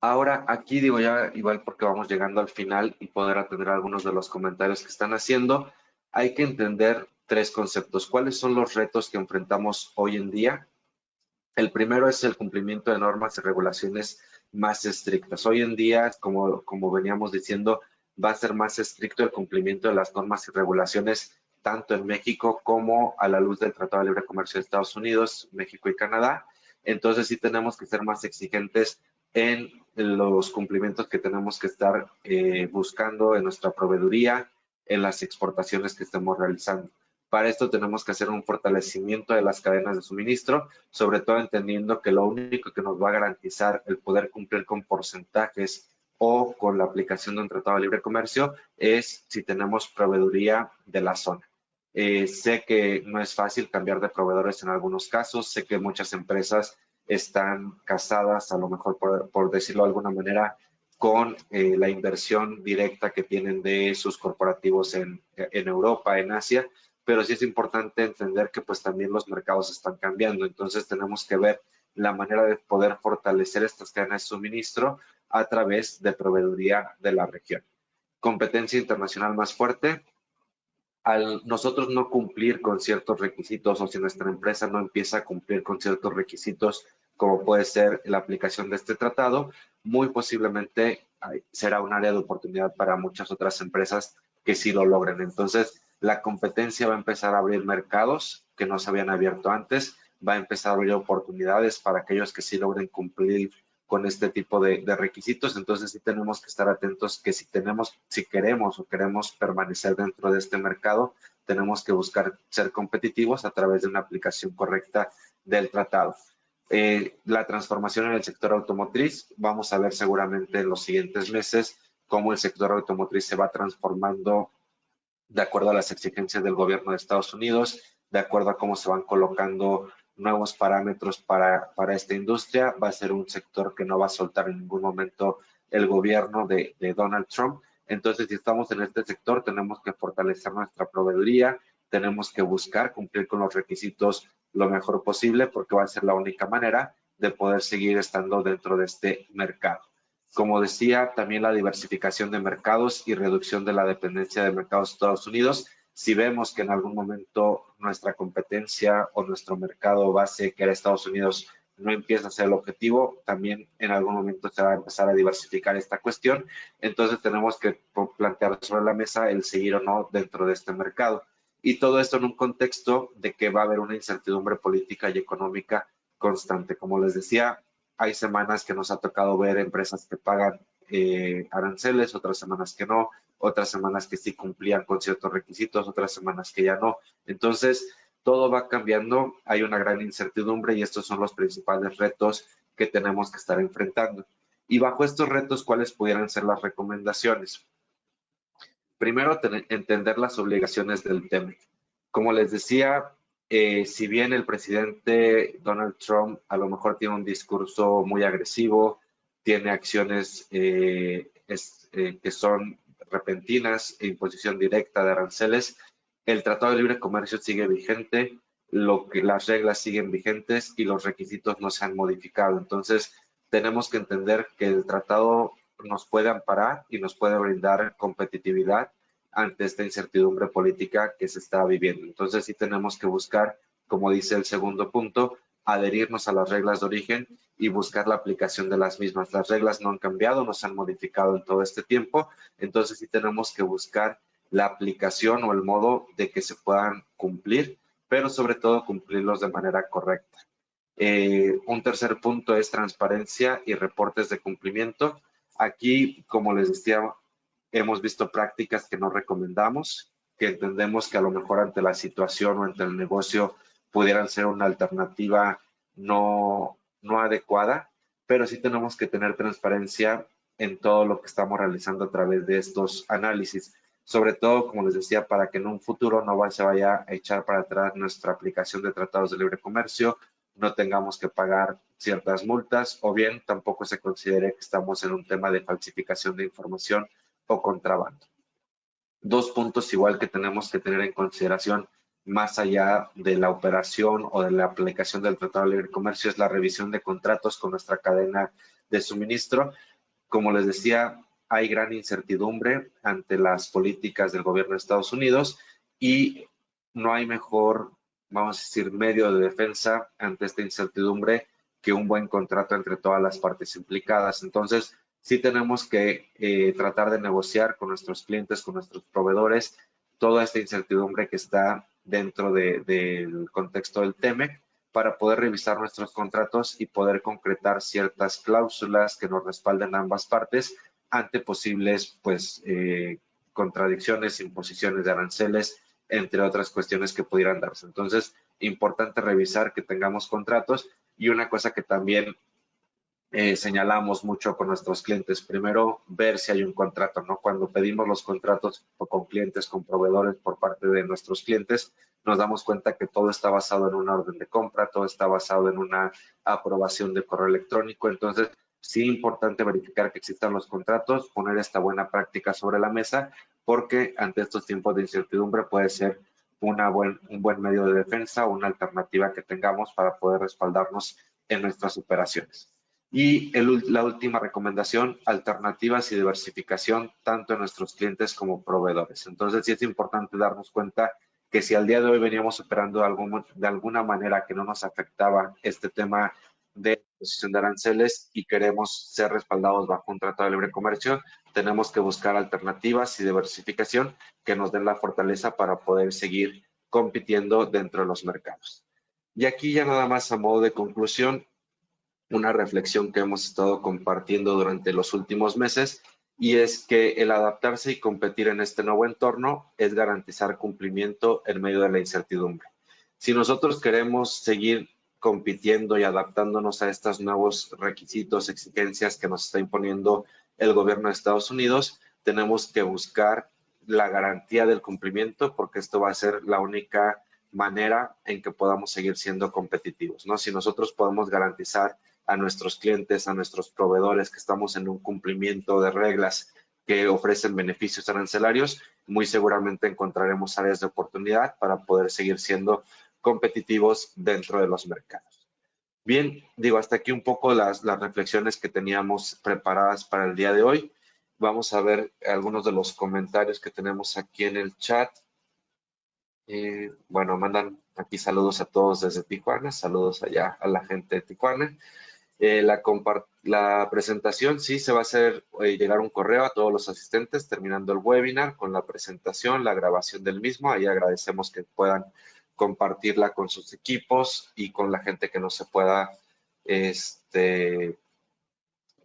Ahora, aquí digo ya, igual porque vamos llegando al final y poder atender algunos de los comentarios que están haciendo, hay que entender tres conceptos. ¿Cuáles son los retos que enfrentamos hoy en día? El primero es el cumplimiento de normas y regulaciones más estrictas. Hoy en día, como veníamos diciendo, va a ser más estricto el cumplimiento de las normas y regulaciones tanto en México como a la luz del Tratado de Libre Comercio de Estados Unidos, México y Canadá. Entonces sí tenemos que ser más exigentes en los cumplimientos que tenemos que estar buscando en nuestra proveeduría, en las exportaciones que estemos realizando. Para esto tenemos que hacer un fortalecimiento de las cadenas de suministro, sobre todo entendiendo que lo único que nos va a garantizar el poder cumplir con porcentajes o con la aplicación de un tratado de libre comercio es si tenemos proveeduría de la zona. Sé que no es fácil cambiar de proveedores en algunos casos, sé que muchas empresas están casadas, a lo mejor por decirlo de alguna manera, con la inversión directa que tienen de sus corporativos en Europa, en Asia, pero sí es importante entender que pues también los mercados están cambiando, entonces tenemos que ver la manera de poder fortalecer estas cadenas de suministro a través de proveeduría de la región. Competencia internacional más fuerte. Al nosotros no cumplir con ciertos requisitos o si nuestra empresa no empieza a cumplir con ciertos requisitos, como puede ser la aplicación de este tratado, muy posiblemente será un área de oportunidad para muchas otras empresas que sí lo logren. Entonces, la competencia va a empezar a abrir mercados que no se habían abierto antes, va a empezar a abrir oportunidades para aquellos que sí logren cumplir con este tipo de requisitos. Entonces sí tenemos que estar atentos que si queremos o queremos permanecer dentro de este mercado, tenemos que buscar ser competitivos a través de una aplicación correcta del tratado. La transformación en el sector automotriz, vamos a ver seguramente en los siguientes meses cómo el sector automotriz se va transformando de acuerdo a las exigencias del gobierno de Estados Unidos, de acuerdo a cómo se van colocando nuevos parámetros para esta industria. Va a ser un sector que no va a soltar en ningún momento el gobierno de Donald Trump. Entonces, si estamos en este sector, tenemos que fortalecer nuestra proveeduría, tenemos que buscar cumplir con los requisitos lo mejor posible, porque va a ser la única manera de poder seguir estando dentro de este mercado. Como decía, también la diversificación de mercados y reducción de la dependencia de mercados de Estados Unidos. Si vemos que en algún momento nuestra competencia o nuestro mercado base, que era Estados Unidos, no empieza a ser el objetivo, también en algún momento se va a empezar a diversificar esta cuestión. Entonces tenemos que plantear sobre la mesa el seguir o no dentro de este mercado. Y todo esto en un contexto de que va a haber una incertidumbre política y económica constante. Como les decía, hay semanas que nos ha tocado ver empresas que pagan aranceles, otras semanas que no, otras semanas que sí cumplían con ciertos requisitos, otras semanas que ya no. Entonces, todo va cambiando, hay una gran incertidumbre y estos son los principales retos que tenemos que estar enfrentando. Y bajo estos retos, ¿cuáles pudieran ser las recomendaciones? Primero, entender las obligaciones del TEMEC. Como les decía, si bien el presidente Donald Trump a lo mejor tiene un discurso muy agresivo, tiene acciones que son repentinas e imposición directa de aranceles, el Tratado de Libre Comercio sigue vigente, las reglas siguen vigentes y los requisitos no se han modificado. Entonces, tenemos que entender que el tratado nos puede amparar y nos puede brindar competitividad ante esta incertidumbre política que se está viviendo. Entonces sí tenemos que buscar, como dice el segundo punto, adherirnos a las reglas de origen y buscar la aplicación de las mismas. Las reglas no han cambiado, no se han modificado en todo este tiempo, entonces sí tenemos que buscar la aplicación o el modo de que se puedan cumplir, pero sobre todo cumplirlos de manera correcta. Un tercer punto es transparencia y reportes de cumplimiento. Aquí, como les decía, hemos visto prácticas que no recomendamos, que entendemos que a lo mejor ante la situación o ante el negocio pudieran ser una alternativa no adecuada, pero sí tenemos que tener transparencia en todo lo que estamos realizando a través de estos análisis. Sobre todo, como les decía, para que en un futuro no se vaya a echar para atrás nuestra aplicación de tratados de libre comercio, no tengamos que pagar ciertas multas o bien tampoco se considere que estamos en un tema de falsificación de información o contrabando. Dos puntos igual que tenemos que tener en consideración más allá de la operación o de la aplicación del Tratado de Libre Comercio es la revisión de contratos con nuestra cadena de suministro. Como les decía, hay gran incertidumbre ante las políticas del gobierno de Estados Unidos y no hay mejor, vamos a decir, medio de defensa ante esta incertidumbre que un buen contrato entre todas las partes implicadas. Entonces, sí tenemos que tratar de negociar con nuestros clientes, con nuestros proveedores, toda esta incertidumbre que está dentro del contexto del TEMEC para poder revisar nuestros contratos y poder concretar ciertas cláusulas que nos respalden a ambas partes ante posibles pues, contradicciones, imposiciones de aranceles, entre otras cuestiones que pudieran darse. Entonces, importante revisar que tengamos contratos y una cosa que también señalamos mucho con nuestros clientes. Primero, ver si hay un contrato, ¿no? Cuando pedimos los contratos con clientes, con proveedores por parte de nuestros clientes, nos damos cuenta que todo está basado en una orden de compra, todo está basado en una aprobación de correo electrónico. Entonces, sí es importante verificar que existan los contratos, poner esta buena práctica sobre la mesa, porque ante estos tiempos de incertidumbre puede ser un buen medio de defensa, una alternativa que tengamos para poder respaldarnos en nuestras operaciones. Y la última recomendación, alternativas y diversificación tanto en nuestros clientes como proveedores. Entonces, sí es importante darnos cuenta que si al día de hoy veníamos operando de alguna manera que no nos afectaba este tema de posición de aranceles y queremos ser respaldados bajo un tratado de libre comercio, tenemos que buscar alternativas y diversificación que nos den la fortaleza para poder seguir compitiendo dentro de los mercados. Y aquí ya nada más a modo de conclusión, una reflexión que hemos estado compartiendo durante los últimos meses y es que el adaptarse y competir en este nuevo entorno es garantizar cumplimiento en medio de la incertidumbre. Si nosotros queremos seguir compitiendo y adaptándonos a estos nuevos requisitos, exigencias que nos está imponiendo el gobierno de Estados Unidos, tenemos que buscar la garantía del cumplimiento porque esto va a ser la única manera en que podamos seguir siendo competitivos, ¿no? Si nosotros podemos garantizar a nuestros clientes, a nuestros proveedores que estamos en un cumplimiento de reglas que ofrecen beneficios arancelarios, muy seguramente encontraremos áreas de oportunidad para poder seguir siendo competitivos dentro de los mercados. Bien, digo, hasta aquí un poco las reflexiones que teníamos preparadas para el día de hoy. Vamos a ver algunos de los comentarios que tenemos aquí en el chat. Bueno, mandan aquí saludos a todos desde Tijuana, saludos allá a la gente de Tijuana. La presentación sí se va a hacer llegar un correo a todos los asistentes terminando el webinar con la presentación, la grabación del mismo. Ahí agradecemos que puedan compartirla con sus equipos y con la gente que no se pueda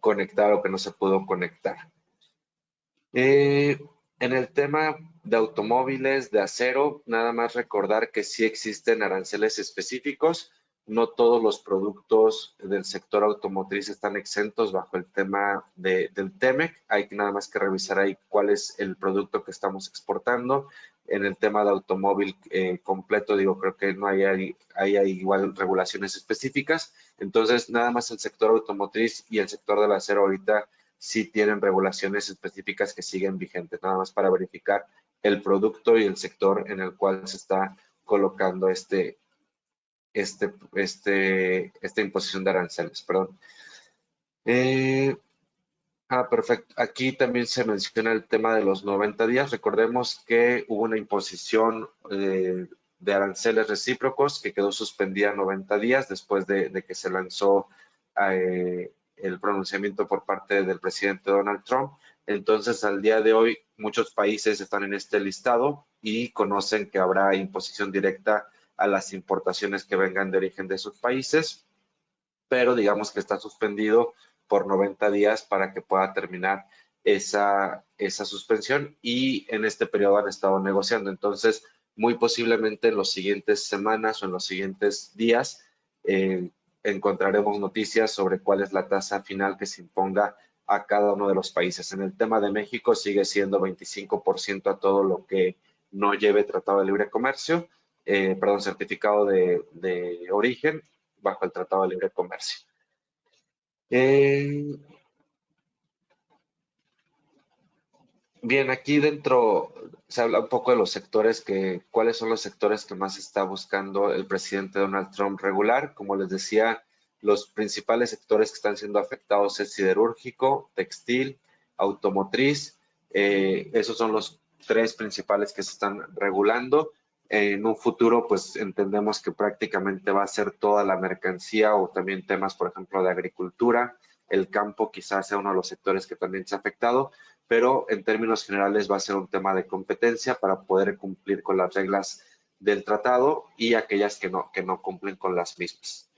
conectar o que no se pudo conectar. En el tema de automóviles de acero, nada más recordar que sí existen aranceles específicos. No todos los productos del sector automotriz están exentos bajo el tema del TEMEC. Hay que nada más que revisar ahí cuál es el producto que estamos exportando. En el tema de automóvil completo, digo, creo que no hay igual regulaciones específicas. Entonces, nada más el sector automotriz y el sector del acero ahorita sí tienen regulaciones específicas que siguen vigentes, nada más para verificar el producto y el sector en el cual se está colocando esta imposición de aranceles, perdón. Perfecto. Aquí también se menciona el tema de los 90 días. Recordemos que hubo una imposición de aranceles recíprocos que quedó suspendida 90 días después de que se lanzó el pronunciamiento por parte del presidente Donald Trump. Entonces, al día de hoy, muchos países están en este listado y conocen que habrá imposición directa a las importaciones que vengan de origen de sus países, pero digamos que está suspendido por 90 días para que pueda terminar esa suspensión y en este periodo han estado negociando. Entonces, muy posiblemente en las siguientes semanas o en los siguientes días encontraremos noticias sobre cuál es la tasa final que se imponga a cada uno de los países. En el tema de México sigue siendo 25% a todo lo que no lleve tratado de libre comercio, perdón, certificado de origen bajo el Tratado de Libre Comercio. Bien, aquí dentro se habla un poco de los sectores cuáles son los sectores que más está buscando el presidente Donald Trump regular. Como les decía, los principales sectores que están siendo afectados es siderúrgico, textil, automotriz. Esos son los tres principales que se están regulando. En un futuro, pues entendemos que prácticamente va a ser toda la mercancía o también temas, por ejemplo, de agricultura. El campo quizás sea uno de los sectores que también se ha afectado, pero en términos generales va a ser un tema de competencia para poder cumplir con las reglas del tratado y aquellas que no cumplen con las mismas.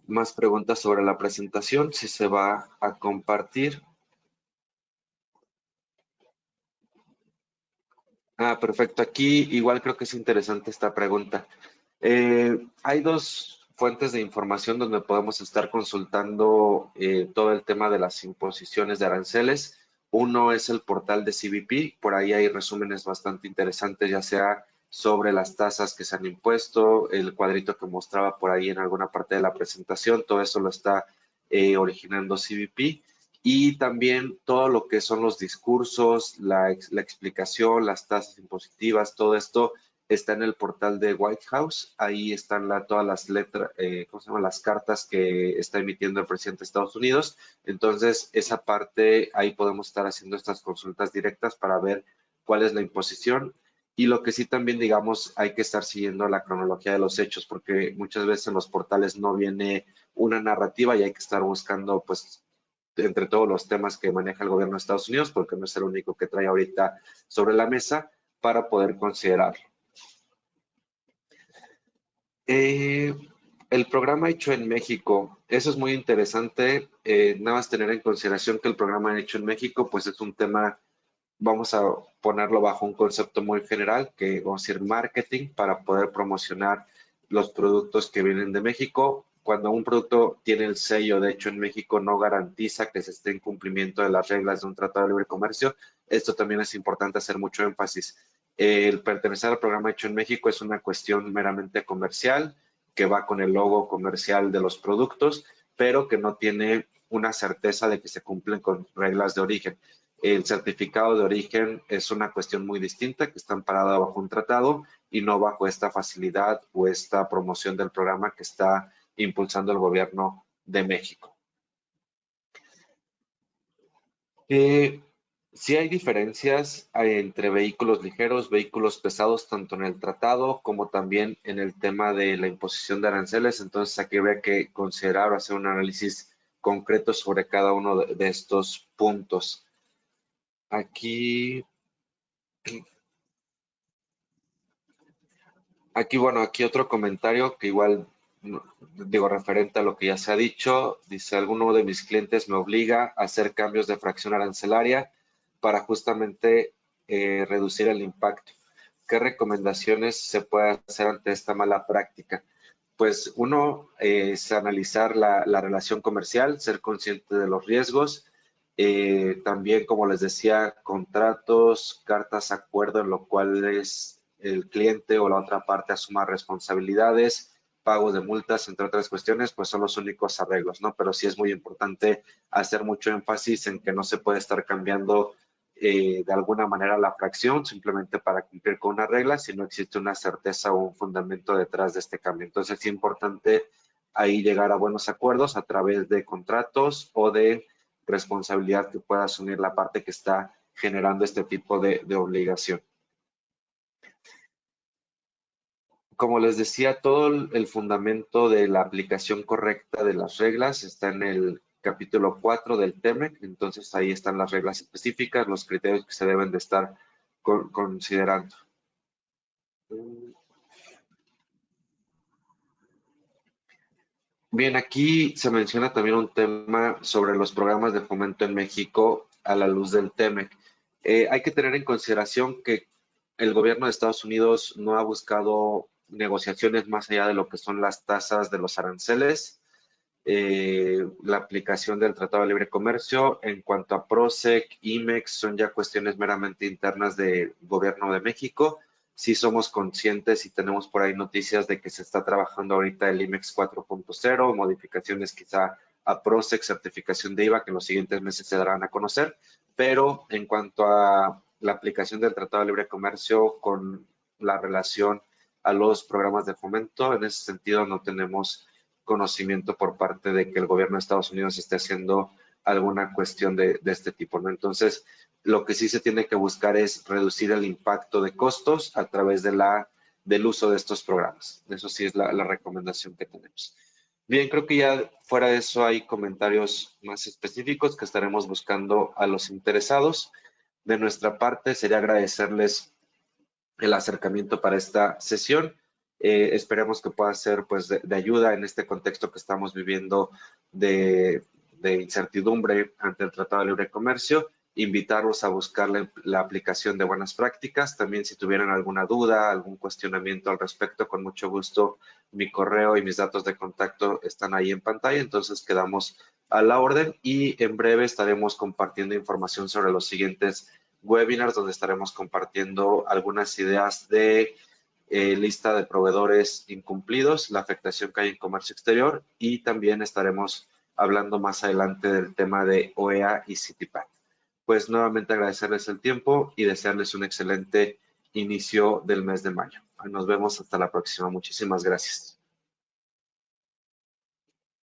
Más preguntas sobre la presentación, si se va a compartir. Perfecto. Aquí igual creo que es interesante esta pregunta. Hay dos fuentes de información donde podemos estar consultando todo el tema de las imposiciones de aranceles. Uno es el portal de CBP, por ahí hay resúmenes bastante interesantes, ya sea sobre las tasas que se han impuesto, el cuadrito que mostraba por ahí en alguna parte de la presentación, todo eso lo está originando CBP. Y también todo lo que son los discursos, la explicación, las tasas impositivas, todo esto está en el portal de White House. Ahí están todas las letras, ¿cómo se llama? Las cartas que está emitiendo el presidente de Estados Unidos. Entonces, esa parte, ahí podemos estar haciendo estas consultas directas para ver cuál es la imposición. Y lo que sí también, digamos, hay que estar siguiendo la cronología de los hechos, porque muchas veces en los portales no viene una narrativa y hay que estar buscando, pues, entre todos los temas que maneja el gobierno de Estados Unidos, porque no es el único que trae ahorita sobre la mesa, para poder considerarlo. El programa hecho en México, eso es muy interesante. Nada más tener en consideración que el programa hecho en México, pues es un tema vamos a ponerlo bajo un concepto muy general, que vamos a decir marketing, para poder promocionar los productos que vienen de México. Cuando un producto tiene el sello de hecho en México, no garantiza que se esté en cumplimiento de las reglas de un tratado de libre comercio. Esto también es importante hacer mucho énfasis. El pertenecer al programa hecho en México es una cuestión meramente comercial, que va con el logo comercial de los productos, pero que no tiene una certeza de que se cumplen con reglas de origen. El certificado de origen es una cuestión muy distinta, que está amparada bajo un tratado y no bajo esta facilidad o esta promoción del programa que está impulsando el gobierno de México. Sí hay diferencias entre vehículos ligeros, vehículos pesados, tanto en el tratado como también en el tema de la imposición de aranceles. Entonces aquí habría que considerar o hacer un análisis concreto sobre cada uno de estos puntos. Aquí otro comentario que igual, digo, referente a lo que ya se ha dicho, dice, alguno de mis clientes me obliga a hacer cambios de fracción arancelaria para justamente reducir el impacto. ¿Qué recomendaciones se puede hacer ante esta mala práctica? Pues uno es analizar la relación comercial, ser consciente de los riesgos, también, como les decía, contratos, cartas acuerdo en lo cual es el cliente o la otra parte asuma responsabilidades, pagos de multas, entre otras cuestiones, pues son los únicos arreglos, ¿no? Pero sí es muy importante hacer mucho énfasis en que no se puede estar cambiando de alguna manera la fracción simplemente para cumplir con una regla si no existe una certeza o un fundamento detrás de este cambio. Entonces es importante ahí llegar a buenos acuerdos a través de contratos o de responsabilidad que pueda asumir la parte que está generando este tipo de obligación. Como les decía, todo el fundamento de la aplicación correcta de las reglas está en el capítulo 4 del TEMEC, entonces ahí están las reglas específicas, los criterios que se deben de estar considerando. Bien, aquí se menciona también un tema sobre los programas de fomento en México a la luz del TEMEC. Hay que tener en consideración que el gobierno de Estados Unidos no ha buscado negociaciones más allá de lo que son las tasas de los aranceles, la aplicación del Tratado de Libre Comercio. En cuanto a PROSEC, IMEX, son ya cuestiones meramente internas del gobierno de México. Sí somos conscientes y tenemos por ahí noticias de que se está trabajando ahorita el IMEX 4.0, modificaciones quizá a PROSEC, certificación de IVA, que en los siguientes meses se darán a conocer. Pero en cuanto a la aplicación del Tratado de Libre Comercio con la relación a los programas de fomento, en ese sentido no tenemos conocimiento por parte de que el gobierno de Estados Unidos esté haciendo alguna cuestión de este tipo, ¿no? Entonces, lo que sí se tiene que buscar es reducir el impacto de costos a través del uso de estos programas. Eso sí es la recomendación que tenemos. Bien, creo que ya fuera de eso hay comentarios más específicos que estaremos buscando a los interesados. De nuestra parte, sería agradecerles el acercamiento para esta sesión. Esperemos que pueda ser pues de ayuda en este contexto que estamos viviendo de incertidumbre ante el Tratado de Libre Comercio. Invitarlos a buscar la aplicación de buenas prácticas. También si tuvieran alguna duda, algún cuestionamiento al respecto, con mucho gusto mi correo y mis datos de contacto están ahí en pantalla. Entonces quedamos a la orden y en breve estaremos compartiendo información sobre los siguientes webinars donde estaremos compartiendo algunas ideas de lista de proveedores incumplidos, la afectación que hay en comercio exterior y también estaremos hablando más adelante del tema de OEA y CITIPAC. Pues nuevamente agradecerles el tiempo y desearles un excelente inicio del mes de mayo. Nos vemos hasta la próxima. Muchísimas gracias.